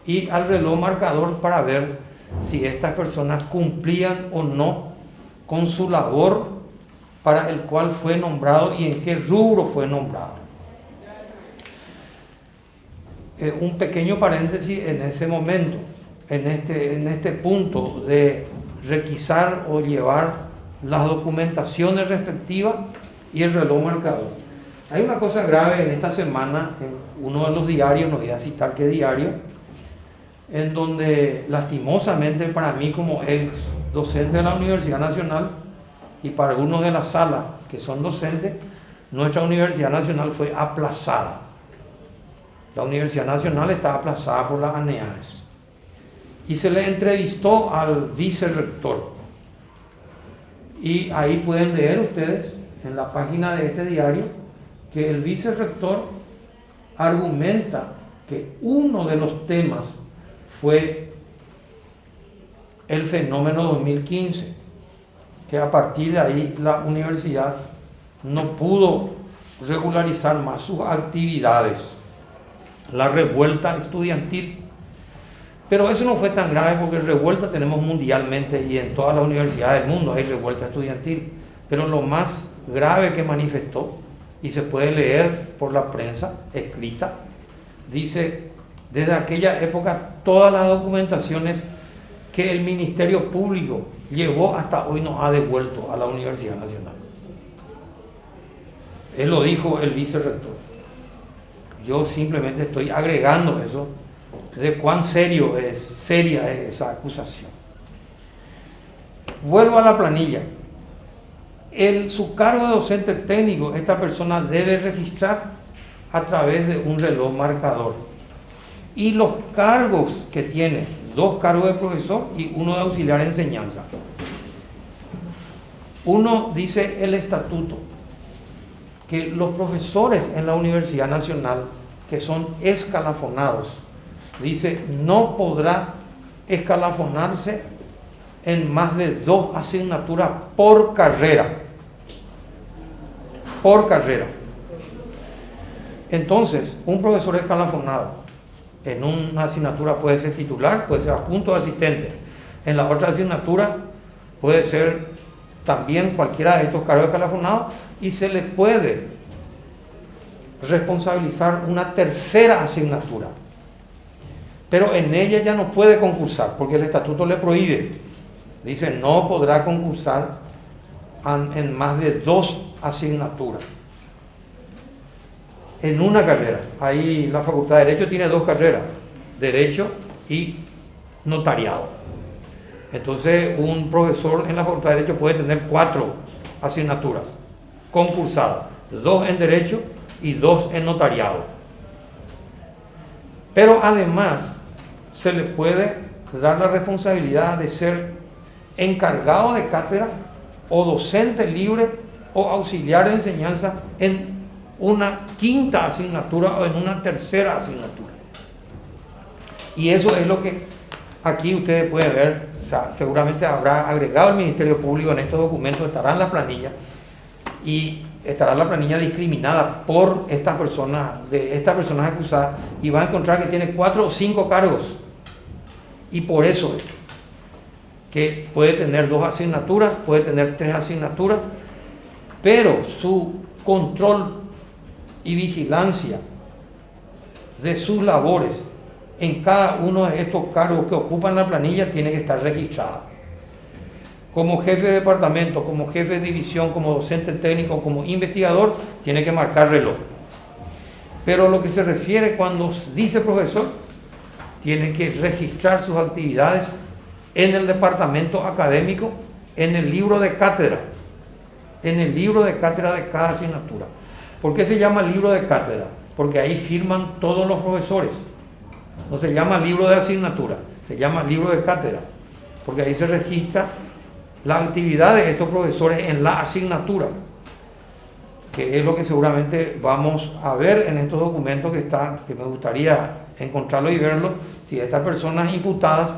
y al reloj marcador para ver si estas personas cumplían o no con su labor para el cual fue nombrado y en qué rubro fue nombrado. Un pequeño paréntesis en ese momento, en este punto de requisar o llevar las documentaciones respectivas y el reloj marcador. Hay una cosa grave en esta semana, en uno de los diarios, no voy a citar qué diario, en donde lastimosamente para mí como ex docente de la Universidad Nacional y para algunos de la sala que son docentes, nuestra Universidad Nacional fue aplazada. La Universidad Nacional está aplazada por las ANEAES. Y se le entrevistó al vicerrector. Y ahí pueden leer ustedes en la página de este diario que el vicerrector argumenta que uno de los temas fue el fenómeno 2015, que a partir de ahí la universidad no pudo regularizar más sus actividades, la revuelta estudiantil. Pero eso no fue tan grave porque revuelta tenemos mundialmente y en todas las universidades del mundo hay revuelta estudiantil. Pero lo más grave que manifestó, y se puede leer por la prensa escrita, dice: desde aquella época todas las documentaciones que el Ministerio Público llevó hasta hoy nos ha devuelto a la Universidad Nacional. Él lo dijo el vicerrector. Yo simplemente estoy agregando eso de cuán seria es esa acusación. Vuelvo a la planilla. Su cargo de docente técnico, esta persona debe registrar a través de un reloj marcador. Y los cargos que tiene, 2 cargos de profesor y 1 de auxiliar de enseñanza. Uno, dice el estatuto, que los profesores en la Universidad Nacional que son escalafonados, dice, no podrá escalafonarse en más de 2 asignaturas por carrera. Por carrera. Entonces, un profesor escalafonado en una asignatura puede ser titular, puede ser adjunto o asistente. En la otra asignatura puede ser también cualquiera de estos cargos escalafonados y se le puede responsabilizar una tercera asignatura. Pero en ella ya no puede concursar porque el estatuto le prohíbe. Dice, no podrá concursar en más de 2 asignaturas en una carrera. Ahí la Facultad de Derecho tiene 2 carreras, Derecho y Notariado. Entonces un profesor en la Facultad de Derecho puede tener 4 asignaturas concursadas, 2 en Derecho y 2 en Notariado. Pero además se le puede dar la responsabilidad de ser encargado de cátedra o docente libre o auxiliar de enseñanza en una 5ª asignatura o en una 3ª asignatura. Y eso es lo que aquí ustedes pueden ver. O sea, seguramente habrá agregado el Ministerio Público en estos documentos, estará en la planilla y estará la planilla discriminada por estas personas, de estas personas acusadas, y van a encontrar que tiene 4 o 5 cargos. Y por eso es que puede tener 2 asignaturas, puede tener 3 asignaturas, pero su control y vigilancia de sus labores en cada uno de estos cargos que ocupan la planilla tiene que estar registrada. Como jefe de departamento, como jefe de división, como docente técnico, como investigador, tiene que marcar reloj. Pero lo que se refiere cuando dice profesor, tiene que registrar sus actividades en el departamento académico, en el libro de cátedra, de cada asignatura. ¿Por qué se llama libro de cátedra? Porque ahí firman todos los profesores. No se llama libro de asignatura, se llama libro de cátedra, porque ahí se registra la actividad de estos profesores en la asignatura, que es lo que seguramente vamos a ver en estos documentos que me gustaría encontrarlo y verlo, si estas personas imputadas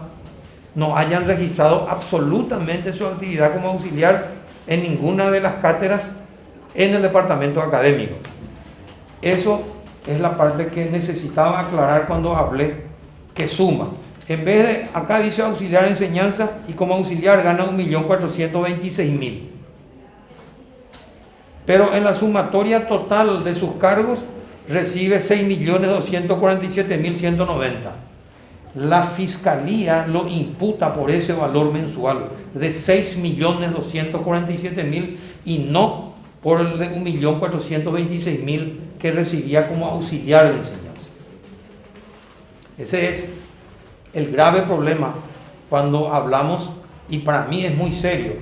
no hayan registrado absolutamente su actividad como auxiliar en ninguna de las cátedras en el departamento académico. Eso es la parte que necesitaba aclarar cuando hablé que suma. En vez de, acá dice auxiliar de enseñanza y como auxiliar gana 1.426.000. Pero en la sumatoria total de sus cargos recibe 6.247.190. La fiscalía lo imputa por ese valor mensual de 6.247.000 y no por el de 1.426.000 que recibía como auxiliar de enseñanza. Ese es el grave problema cuando hablamos, y para mí es muy serio,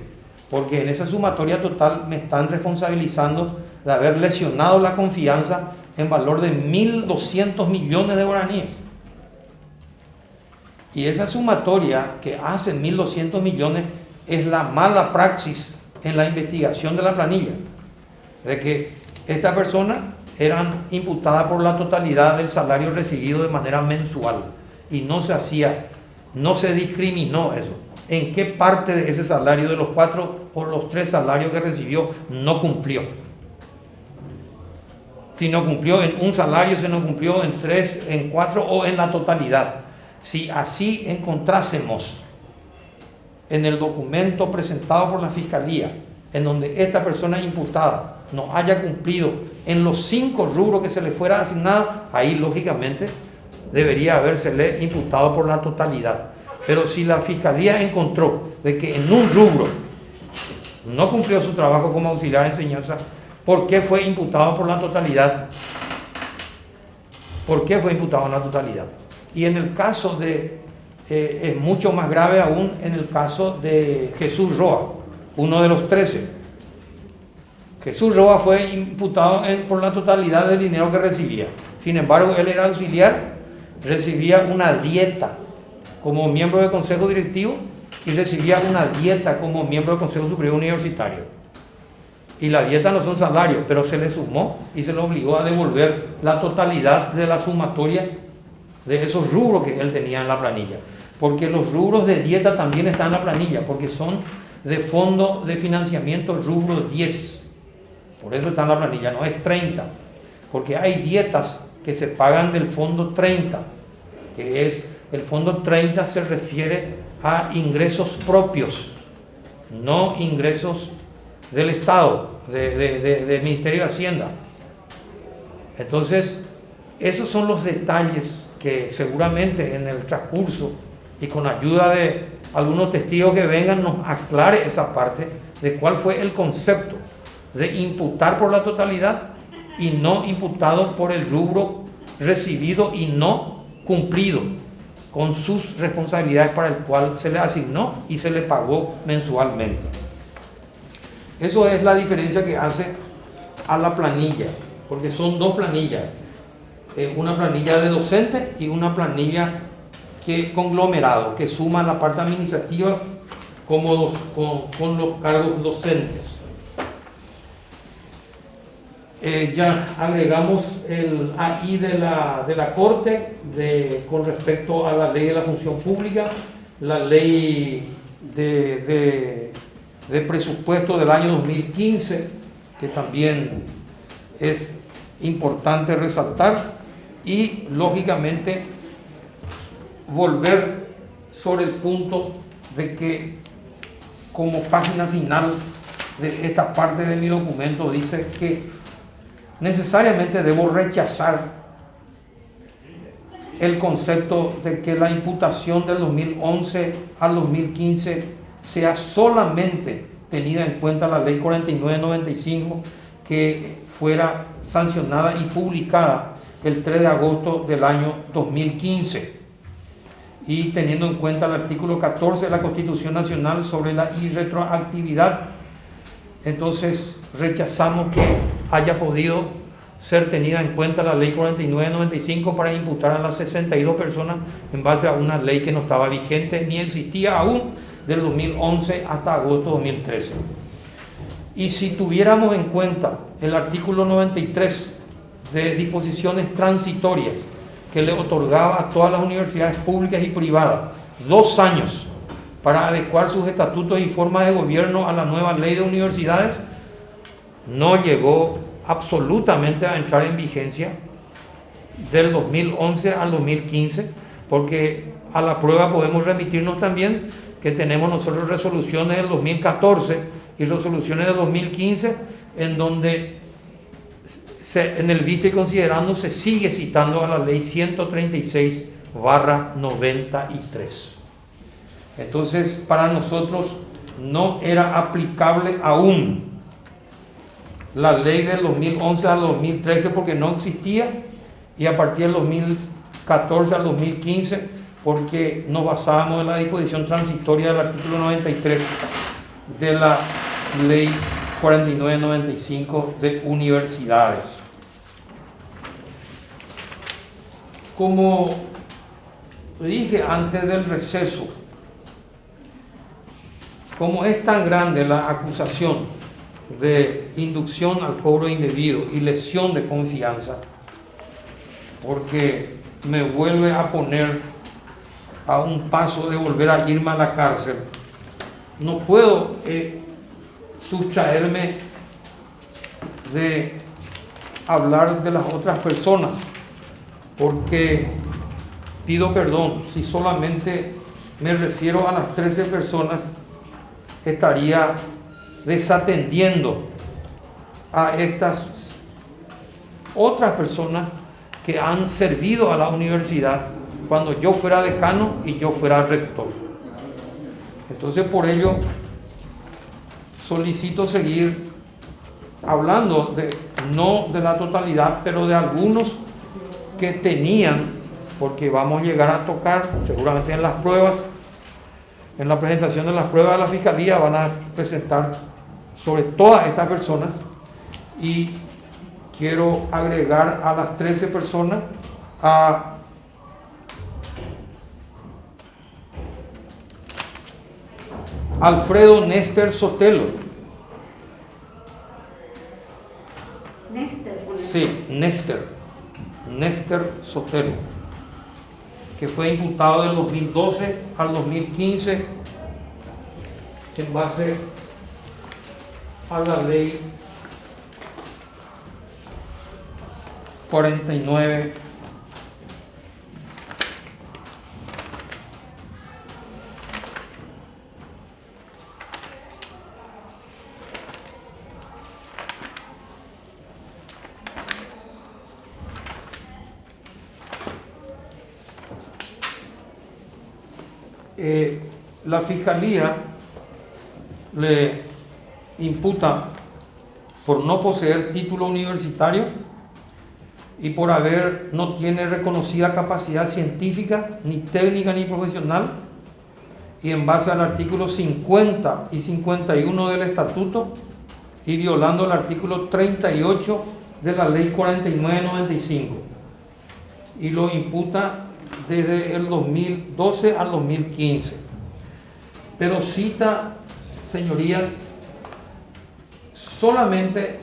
porque en esa sumatoria total me están responsabilizando de haber lesionado la confianza en valor de 1.200 millones de guaraníes. Y esa sumatoria que hace 1.200 millones es la mala praxis en la investigación de la planilla, de que estas personas eran imputadas por la totalidad del salario recibido de manera mensual y no se hacía, no se discriminó eso. ¿En qué parte de ese salario, de los 4 o los 3 salarios que recibió, no cumplió? Si no cumplió en un salario, si no cumplió en 3, en 4 o en la totalidad. Si así encontrásemos en el documento presentado por la Fiscalía, en donde esta persona imputada no haya cumplido en los 5 rubros que se le fuera asignado, ahí lógicamente debería habérsele imputado por la totalidad. Pero si la Fiscalía encontró de que en un rubro no cumplió su trabajo como auxiliar de enseñanza, ¿por qué fue imputado por la totalidad? ¿Por qué fue imputado en la totalidad? Y en el caso de, es mucho más grave aún en el caso de Jesús Roa, uno de los 13. Jesús Roa fue imputado por la totalidad del dinero que recibía. Sin embargo, él era auxiliar, recibía una dieta como miembro del Consejo Directivo y recibía una dieta como miembro del Consejo Superior Universitario. Y la dieta no son salarios, pero se le sumó y se le obligó a devolver la totalidad de la sumatoria de esos rubros que él tenía en la planilla. Porque los rubros de dieta también están en la planilla, porque son de fondo de financiamiento rubro 10. Por eso está en la planilla, no es 30. Porque hay dietas que se pagan del fondo 30, que es, el fondo 30 se refiere a ingresos propios, no ingresos del Estado, del Ministerio de Hacienda. Entonces, esos son los detalles que seguramente en el transcurso y con ayuda de algunos testigos que vengan nos aclare esa parte de cuál fue el concepto de imputar por la totalidad y no imputado por el rubro recibido y no cumplido con sus responsabilidades para el cual se le asignó y se le pagó mensualmente. Eso es la diferencia que hace a la planilla, porque son 2 planillas, una planilla de docente y una planilla que conglomerado, que suma la parte administrativa como con los cargos docentes. Ya agregamos el AI de la Corte con respecto a la ley de la función pública, la ley de presupuesto del año 2015, que también es importante resaltar, y lógicamente volver sobre el punto de que como página final de esta parte de mi documento dice que necesariamente debo rechazar el concepto de que la imputación del 2011 al 2015 sea solamente tenida en cuenta la ley 4995 que fuera sancionada y publicada el 3 de agosto del año 2015 y teniendo en cuenta el artículo 14 de la Constitución Nacional sobre la irretroactividad. Entonces rechazamos que haya podido ser tenida en cuenta la ley 4995 para imputar a las 62 personas en base a una ley que no estaba vigente ni existía aún del 2011 hasta agosto de 2013. Y si tuviéramos en cuenta el artículo 93 de disposiciones transitorias que le otorgaba a todas las universidades públicas y privadas 2 años para adecuar sus estatutos y formas de gobierno a la nueva ley de universidades, no llegó absolutamente a entrar en vigencia del 2011 al 2015, porque a la prueba podemos remitirnos también que tenemos nosotros resoluciones del 2014 y resoluciones del 2015 en donde en el visto y considerando se sigue citando a la ley 136/93. Entonces para nosotros no era aplicable aún la ley del 2011 al 2013 porque no existía, y a partir del 2014 al 2015 porque nos basábamos en la disposición transitoria del artículo 93 de la ley 4995 de universidades. Como dije antes del receso, como es tan grande la acusación de inducción al cobro indebido y lesión de confianza, porque me vuelve a poner a un paso de volver a irme a la cárcel, no puedo sustraerme de hablar de las otras personas, porque pido perdón si solamente me refiero a las 13 personas, estaría desatendiendo a estas otras personas que han servido a la universidad cuando yo fuera decano y yo fuera rector. Entonces, por ello solicito seguir hablando no de la totalidad, pero de algunos que tenían, porque vamos a llegar a tocar seguramente en las pruebas, en la presentación de las pruebas de la Fiscalía van a presentar sobre todas estas personas, y quiero agregar a las 13 personas a Alfredo Néstor Sotelo. Sí, Néstor Sotelo, que fue imputado del 2012 al 2015 en base a la ley 49. La Fiscalía le imputa por no poseer título universitario y por no tiene reconocida capacidad científica, ni técnica, ni profesional, y en base al artículo 50 y 51 del Estatuto, y violando el artículo 38 de la ley 4995, y lo imputa desde el 2012 al 2015. Pero cita, señorías, solamente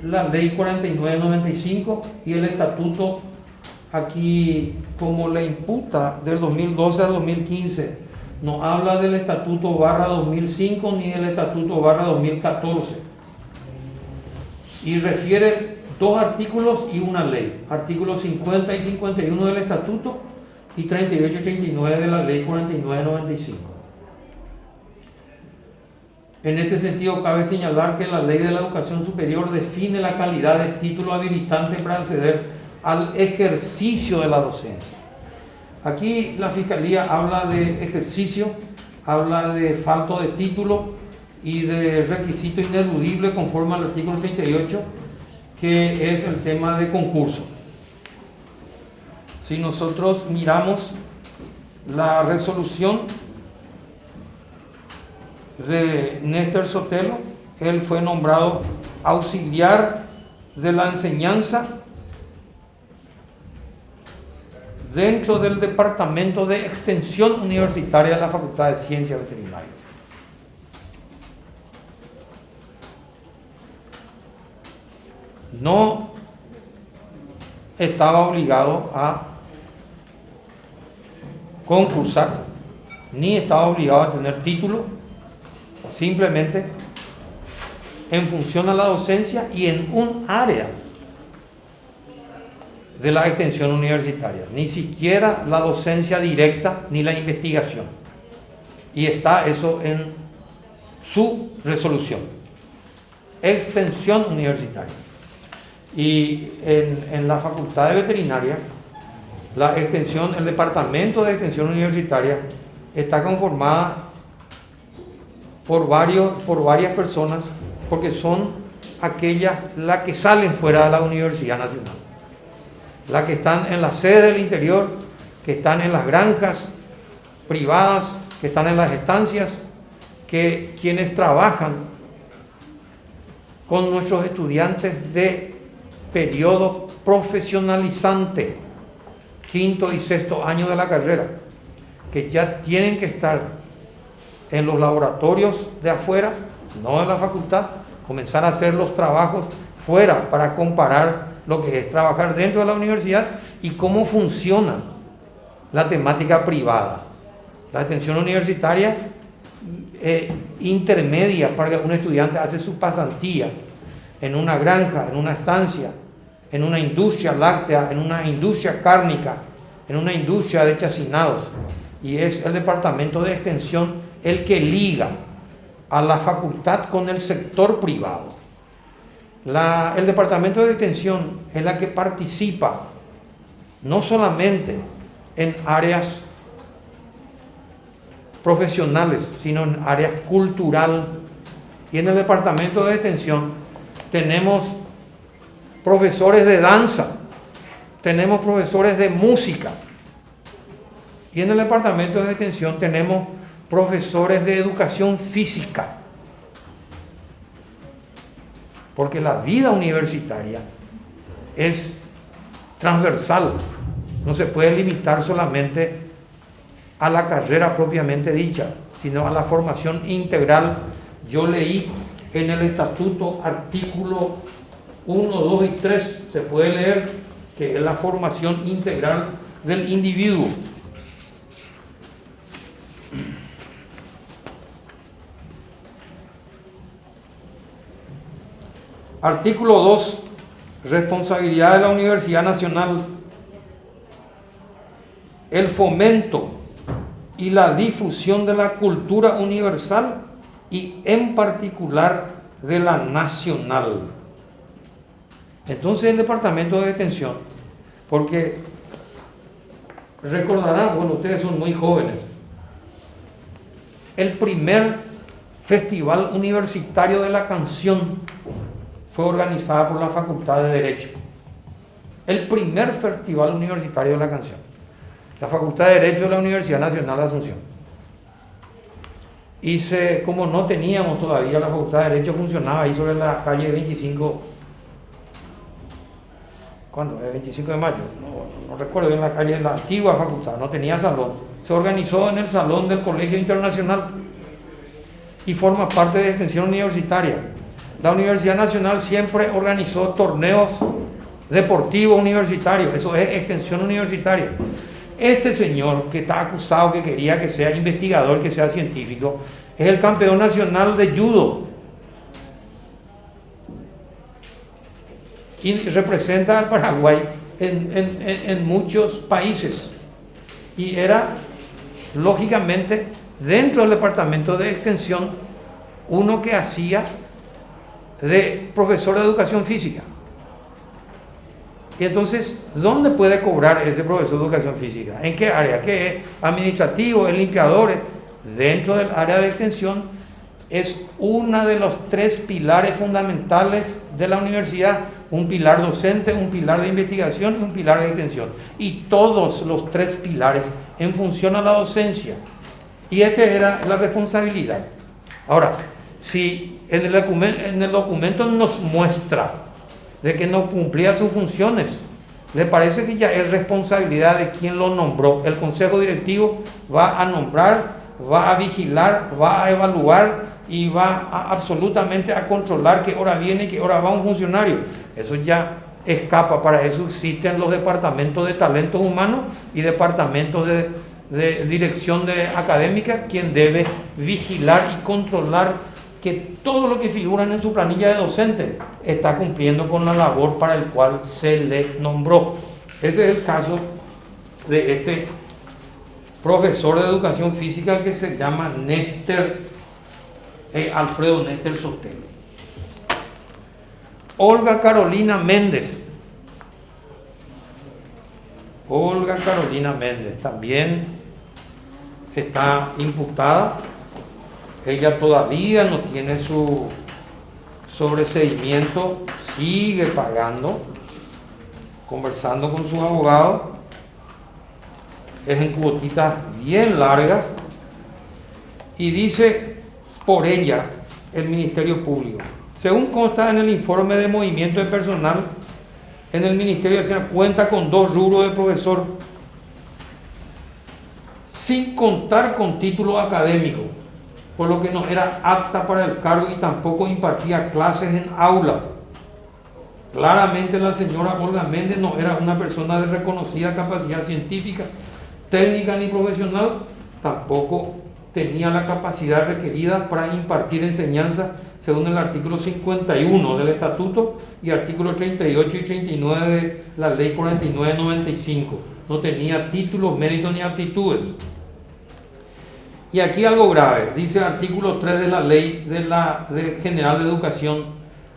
la ley 4995 y el estatuto. Aquí, como le imputa del 2012 al 2015, no habla del estatuto /2005 ni del estatuto /2014, y refiere 2 artículos y una ley, artículos 50 y 51 del estatuto y 38 y 39 de la ley 4995. En este sentido, cabe señalar que la ley de la educación superior define la calidad de título habilitante para acceder al ejercicio de la docencia. Aquí la Fiscalía habla de ejercicio, habla de falto de título y de requisito ineludible conforme al artículo 38, que es el tema de concurso. Si nosotros miramos la resolución de Néstor Sotelo, él fue nombrado auxiliar de la enseñanza dentro del Departamento de Extensión Universitaria de la Facultad de Ciencias Veterinarias. No estaba obligado a concursar, ni estaba obligado a tener título, simplemente en función a la docencia y en un área de la extensión universitaria, ni siquiera la docencia directa ni la investigación. Y está eso en su resolución: extensión universitaria. Y en la Facultad de Veterinaria, la extensión, el departamento de extensión universitaria está conformada por varias personas porque son aquellas las que salen fuera de la Universidad Nacional, las que están en las sedes del interior, que están en las granjas privadas, que están en las estancias, que quienes trabajan con nuestros estudiantes de periodo profesionalizante, quinto y sexto año de la carrera, que ya tienen que estar en los laboratorios de afuera, no de la facultad, comenzar a hacer los trabajos fuera para comparar lo que es trabajar dentro de la universidad y cómo funciona la temática privada. La atención universitaria intermedia para que un estudiante hace su pasantía en una granja, en una estancia, en una industria láctea, en una industria cárnica, en una industria de chacinados, y es el departamento de extensión el que liga a la facultad con el sector privado. El departamento de extensión es la que participa no solamente en áreas profesionales, sino en áreas cultural. Y en el departamento de extensión tenemos profesores de danza, tenemos profesores de música, y en el departamento de extensión tenemos profesores de educación física, porque la vida universitaria es transversal, no se puede limitar solamente a la carrera propiamente dicha, sino a la formación integral. Yo leí en el estatuto artículo 1, 2 y 3, se puede leer que es la formación integral del individuo. Artículo 2, responsabilidad de la Universidad Nacional, el fomento y la difusión de la cultura universal y en particular de la nacional. Entonces el departamento de extensión, porque recordarán, bueno, ustedes son muy jóvenes, el primer festival universitario de la canción fue organizado por la Facultad de Derecho. El primer festival universitario de la canción, la Facultad de Derecho de la Universidad Nacional de Asunción. Y como no teníamos todavía la Facultad de Derecho, funcionaba ahí sobre la calle 25, ¿cuándo? El 25 de mayo, no recuerdo bien, la calle de la antigua facultad, no tenía salón. Se organizó en el salón del Colegio Internacional y forma parte de extensión universitaria. La Universidad Nacional siempre organizó torneos deportivos universitarios, eso es extensión universitaria. Este señor que está acusado, que quería que sea investigador, que sea científico, es el campeón nacional de judo y representa al Paraguay en muchos países, y era lógicamente dentro del departamento de extensión uno que hacía de profesor de educación física. Y entonces, ¿dónde puede cobrar ese profesor de educación física? ¿En qué área? ¿Qué es? ¿Administrativo? ¿Es limpiadores? Dentro del área de extensión es uno de los 3 pilares fundamentales de la universidad: un pilar docente, un pilar de investigación y un pilar de extensión. Y todos los 3 pilares en función a la docencia. Y esta era la responsabilidad. Ahora, si en el documento nos muestra de que no cumplía sus funciones, le parece que ya es responsabilidad de quien lo nombró. El consejo directivo va a nombrar, va a vigilar, va a evaluar y va absolutamente a controlar qué hora viene y qué hora va un funcionario. Eso ya escapa. Para eso existen los departamentos de talentos humanos y departamentos de dirección académica, quien debe vigilar y controlar que todo lo que figuran en su planilla de docente está cumpliendo con la labor para el cual se le nombró. Ese es el caso de este profesor de educación física que se llama Alfredo Néstor Sotelo. Olga Carolina Méndez. Olga Carolina Méndez también está imputada. Ella todavía no tiene su sobreseimiento, sigue pagando, conversando con sus abogados, es en cuotitas bien largas, y dice por ella el Ministerio Público. Según consta en el informe de movimiento de personal, en el Ministerio de Hacienda cuenta con 2 rubros de profesor, sin contar con título académico, por lo que no era apta para el cargo y tampoco impartía clases en aula. Claramente la señora Olga Méndez no era una persona de reconocida capacidad científica, técnica ni profesional, tampoco tenía la capacidad requerida para impartir enseñanza según el artículo 51 del Estatuto y artículos 38 y 39 de la Ley 4995. No tenía títulos, méritos ni aptitudes. Y aquí algo grave, dice el artículo 3 de la Ley General de Educación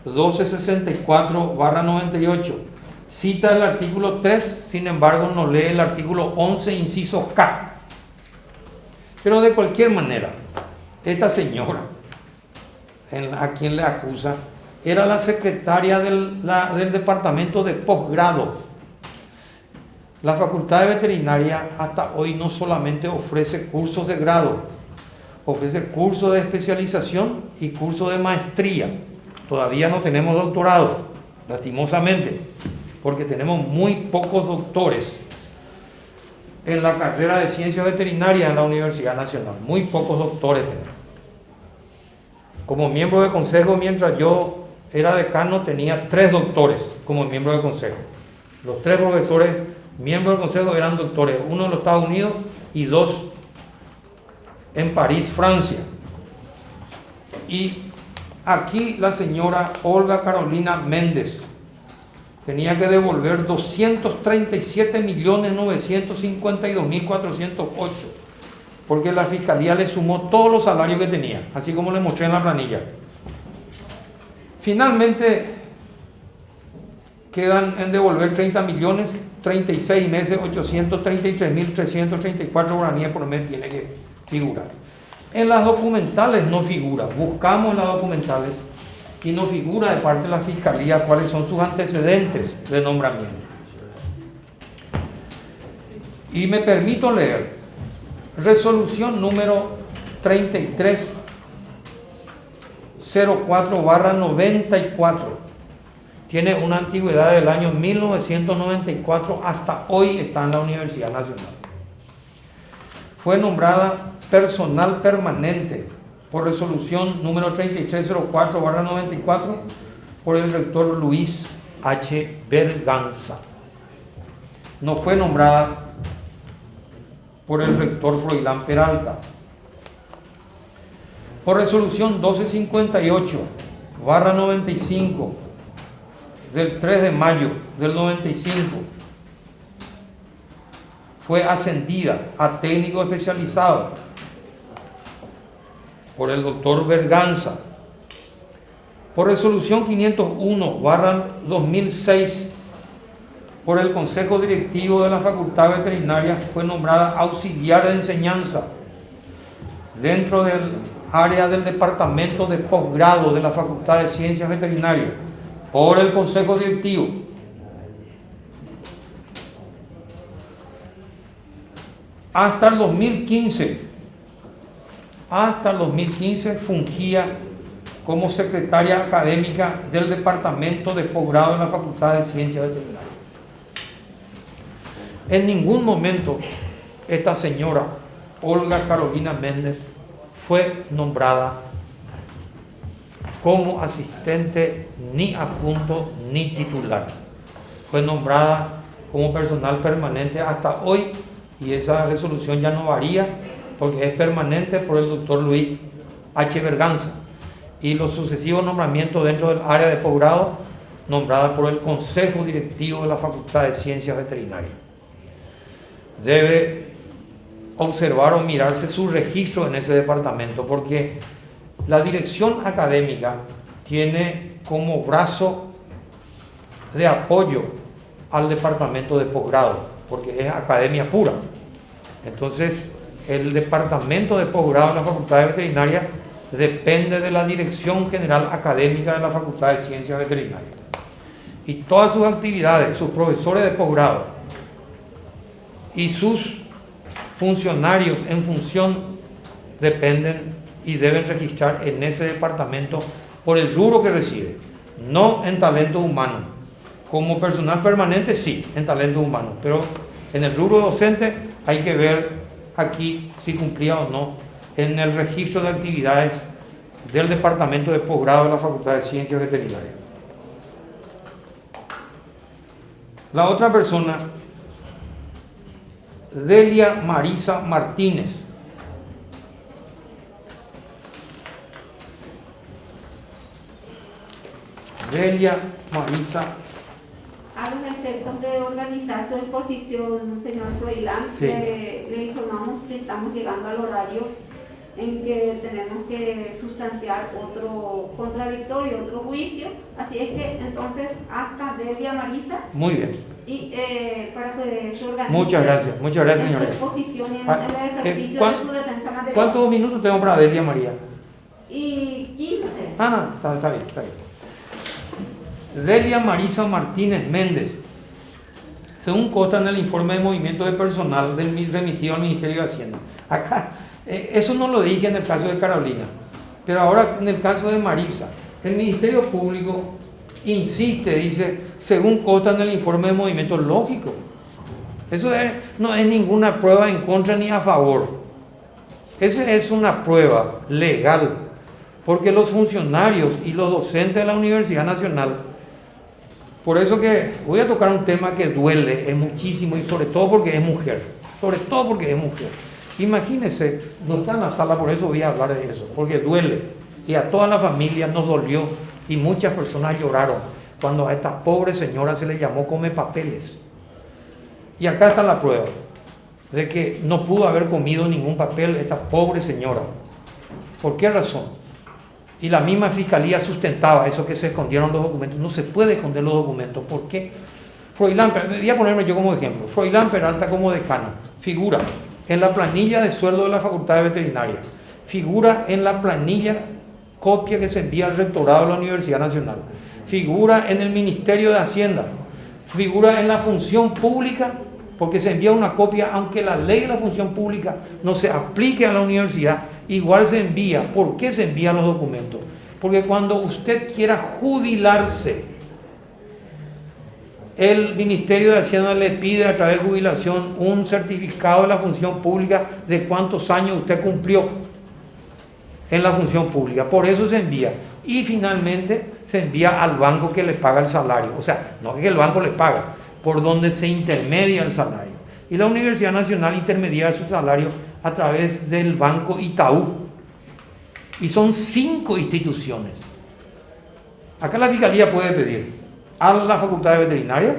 1264/98. Cita el artículo 3, sin embargo no lee el artículo 11, inciso K. Pero de cualquier manera, esta señora, a quien le acusa, era la secretaria del departamento de posgrado. La Facultad de Veterinaria hasta hoy no solamente ofrece cursos de grado, ofrece cursos de especialización y cursos de maestría. Todavía no tenemos doctorado, lastimosamente, porque tenemos muy pocos doctores en la carrera de Ciencias Veterinarias en la Universidad Nacional. Muy pocos doctores tenemos. Como miembro de consejo, mientras yo era decano, tenía 3 doctores como miembro de consejo. Los 3 profesores miembros del consejo eran doctores, uno en los Estados Unidos y 2 en París, Francia. Y aquí la señora Olga Carolina Méndez tenía que devolver 237.952.408, porque la fiscalía le sumó todos los salarios que tenía, así como le mostré en la planilla. Finalmente quedan en devolver 30 millones, 36 meses, 833.334 guaraníes por mes tiene que figurar. En las documentales no figura, buscamos las documentales y no figura de parte de la Fiscalía cuáles son sus antecedentes de nombramiento. Y me permito leer resolución número 3304/94. Tiene una antigüedad del año 1994, hasta hoy está en la Universidad Nacional. Fue nombrada personal permanente por resolución número 3304/94 por el rector Luis H. Berganza. No fue nombrada por el rector Froilán Peralta. Por resolución 1258/95 del 3 de mayo del 95, fue ascendida a técnico especializado por el doctor Berganza. Por resolución 501/2006, por el Consejo Directivo de la Facultad Veterinaria, fue nombrada auxiliar de enseñanza dentro del área del Departamento de Posgrado de la Facultad de Ciencias Veterinarias por el Consejo Directivo. Hasta el 2015 fungía como secretaria académica del Departamento de Posgrado de la Facultad de Ciencias Veterinarias. En ningún momento esta señora Olga Carolina Méndez fue nombrada como asistente ni adjunto ni titular. Fue nombrada como personal permanente hasta hoy, y esa resolución ya no varía porque es permanente por el doctor Luis H. Berganza, y los sucesivos nombramientos dentro del área de posgrado nombrada por el Consejo Directivo de la Facultad de Ciencias Veterinarias. Debe observar o mirarse su registro en ese departamento, porque la dirección académica tiene como brazo de apoyo al departamento de posgrado, porque es academia pura. Entonces, el departamento de posgrado de la Facultad de Veterinaria depende de la Dirección General Académica de la Facultad de Ciencias Veterinarias. Y todas sus actividades, sus profesores de posgrado y sus funcionarios en función dependen y deben registrar en ese departamento por el rubro que recibe, no en talento humano. Como personal permanente sí, en talento humano, pero en el rubro docente hay que ver aquí si cumplía o no en el registro de actividades del departamento de posgrado de la Facultad de Ciencias Veterinarias. La otra persona, Delia Marisa Martínez. Delia Marisa. A los efectos de organizar su exposición, señor Froilán, Sí. le informamos que estamos llegando al horario en que tenemos que sustanciar otro contradictorio, otro juicio. Así es que entonces hasta Delia Marisa Muy bien. y para que se organice. Muchas gracias, En su señora. exposición en Ah, el ejercicio ¿cuán- de su defensa material. ¿Cuántos minutos tengo para Delia María? Y 15. No, está bien, está bien. Delia Marisa Martínez Méndez. Según consta en el informe de movimiento de personal remitido al Ministerio de Hacienda. Acá, eso no lo dije en el caso de Carolina, pero ahora en el caso de Marisa, el Ministerio Público insiste, dice, según consta en el informe de movimiento, lógico. Eso no es ninguna prueba en contra ni a favor. Esa es una prueba legal, porque los funcionarios y los docentes de la Universidad Nacional, por eso que voy a tocar un tema que duele, es muchísimo, y sobre todo porque es mujer, Imagínense, no está en la sala, por eso voy a hablar de eso, porque duele, y a toda la familia nos dolió, y muchas personas lloraron cuando a esta pobre señora se le llamó come papeles. Y acá está la prueba de que no pudo haber comido ningún papel esta pobre señora. ¿Por qué razón? Y la misma fiscalía sustentaba eso, que se escondieron los documentos. No se puede esconder los documentos. ¿Por qué? Froilán, voy a ponerme yo como ejemplo. Froilán Peralta como decano figura en la planilla de sueldo de la Facultad de Veterinaria, figura en la planilla copia que se envía al rectorado de la Universidad Nacional, figura en el Ministerio de Hacienda, figura en la función pública, porque se envía una copia, aunque la ley de la función pública no se aplique a la universidad, igual se envía. ¿Por qué se envían los documentos? Porque cuando usted quiera jubilarse, el Ministerio de Hacienda le pide a través de jubilación un certificado de la función pública de cuántos años usted cumplió en la función pública. Por eso se envía. Y finalmente se envía al banco que le paga el salario. O sea, no es que el banco le paga, por donde se intermedia el salario. Y la Universidad Nacional intermedia su salario a través del Banco Itaú. Y son 5 instituciones. Acá la Fiscalía puede pedir a la Facultad de Veterinaria,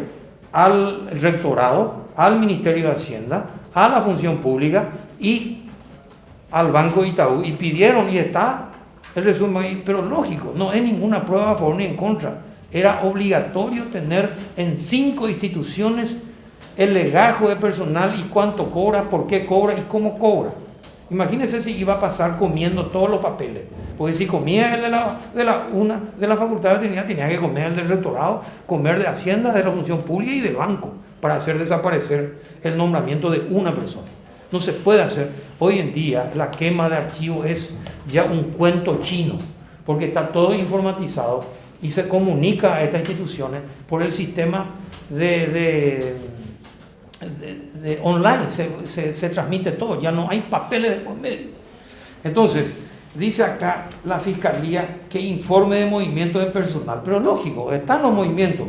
al Rectorado, al Ministerio de Hacienda, a la Función Pública y al Banco Itaú. Y pidieron, y está el resumen ahí, pero lógico, no es ninguna prueba a favor ni en contra. Era obligatorio tener en 5 instituciones el legajo de personal y cuánto cobra, por qué cobra y cómo cobra. Imagínense si iba a pasar comiendo todos los papeles. Porque si comía el de la Facultad de Veterinaria, tenía que comer el del Rectorado, comer de Hacienda, de la Función Pública y del Banco, para hacer desaparecer el nombramiento de una persona. No se puede hacer. Hoy en día la quema de archivos es ya un cuento chino, porque está todo informatizado y se comunica a estas instituciones por el sistema de online, se transmite todo, ya no hay papeles de por medio. Entonces, dice acá la Fiscalía que informe de movimiento de personal, pero lógico, están los movimientos,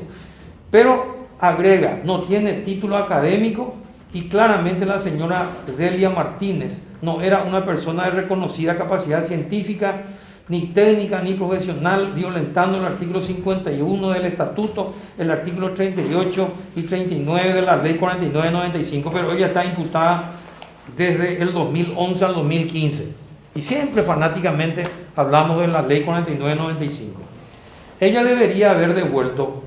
pero agrega, no tiene título académico y claramente la señora Delia Martínez no era una persona de reconocida capacidad científica, ni técnica, ni profesional, violentando el artículo 51 del Estatuto, el artículo 38 y 39 de la Ley 49/95, pero ella está imputada desde el 2011 al 2015. Y siempre fanáticamente hablamos de la Ley 49/95. Ella debería haber devuelto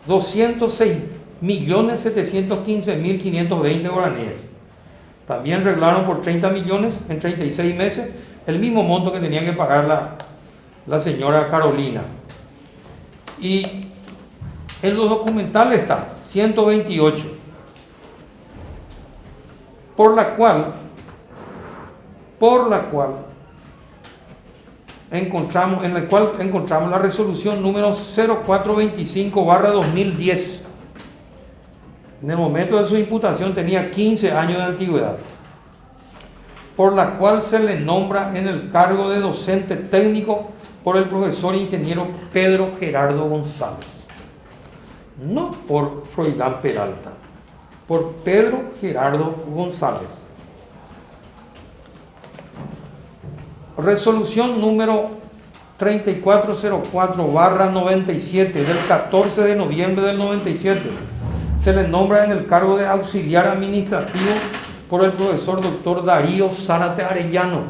206.715.520 guaraníes. También reglaron por 30 millones en 36 meses, el mismo monto que tenía que pagar la señora Carolina. Y en los documentales está 128, por la cual encontramos la resolución número 0425/2010. En el momento de su imputación tenía 15 años de antigüedad, por la cual se le nombra en el cargo de docente técnico por el profesor ingeniero Pedro Gerardo González. No por Froilán Peralta, por Pedro Gerardo González. Resolución número 3404/97 del 14 de noviembre del 97. Se le nombra en el cargo de auxiliar administrativo por el profesor doctor Darío Zárate Arellano.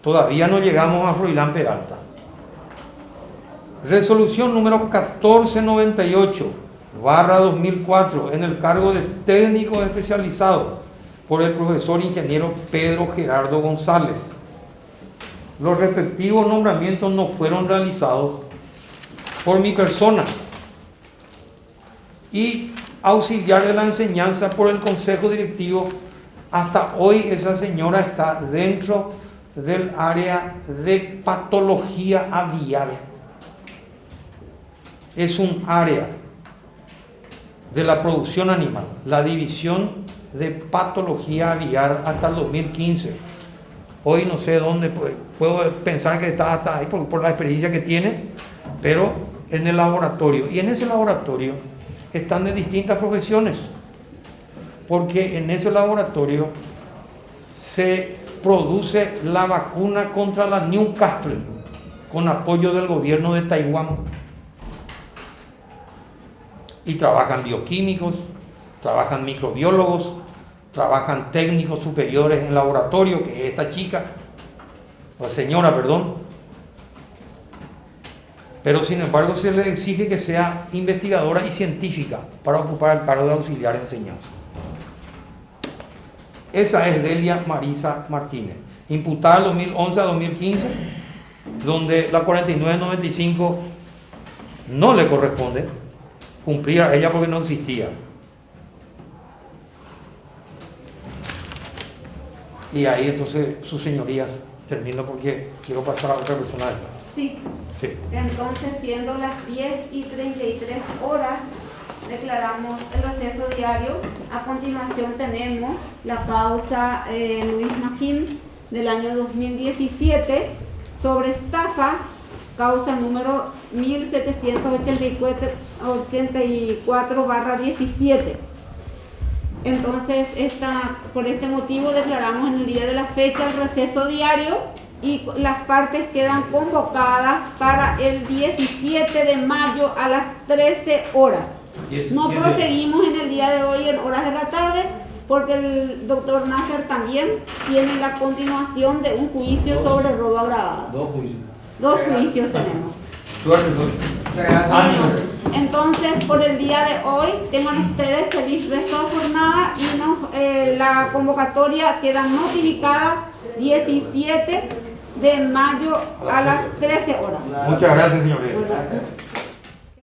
Todavía no llegamos a Froilán Peralta. Resolución número 1498/2004 en el cargo de técnico especializado por el profesor ingeniero Pedro Gerardo González. Los respectivos nombramientos no fueron realizados por mi persona, y auxiliar de la enseñanza por el consejo directivo. Hasta hoy esa señora está dentro del área de patología aviar. Es un área de la producción animal, la división de patología aviar hasta el 2015. Hoy no sé dónde, puedo pensar que está hasta ahí por la experiencia que tiene, pero en el laboratorio. Y en ese laboratorio están de distintas profesiones, porque en ese laboratorio se produce la vacuna contra la Newcastle con apoyo del gobierno de Taiwán. Y trabajan bioquímicos, trabajan microbiólogos, trabajan técnicos superiores en laboratorio, que es esta chica, la señora, perdón. Pero sin embargo se le exige que sea investigadora y científica para ocupar el cargo de auxiliar de enseñanza. Esa es Delia Marisa Martínez, imputada del 2011 a 2015, donde la 4995 no le corresponde cumplir a ella porque no existía. Y ahí entonces, sus señorías, termino porque quiero pasar a otra persona. Sí. Sí. Entonces, siendo las 10:33 horas, declaramos el receso diario. A continuación tenemos la causa Luis Magín del año 2017 sobre estafa, causa número 1784/17. Entonces, por este motivo declaramos en el día de la fecha el receso diario y las partes quedan convocadas para el 17 de mayo a las 13 horas. 17. No proseguimos en el día de hoy en horas de la tarde porque el doctor Nasser también tiene la continuación de un juicio sobre robo agravado. Dos juicios tenemos. Entonces, por el día de hoy, tengan ustedes feliz resto de jornada y la convocatoria queda notificada 17 de mayo a las 13 horas. Muchas gracias, señoría. Gracias.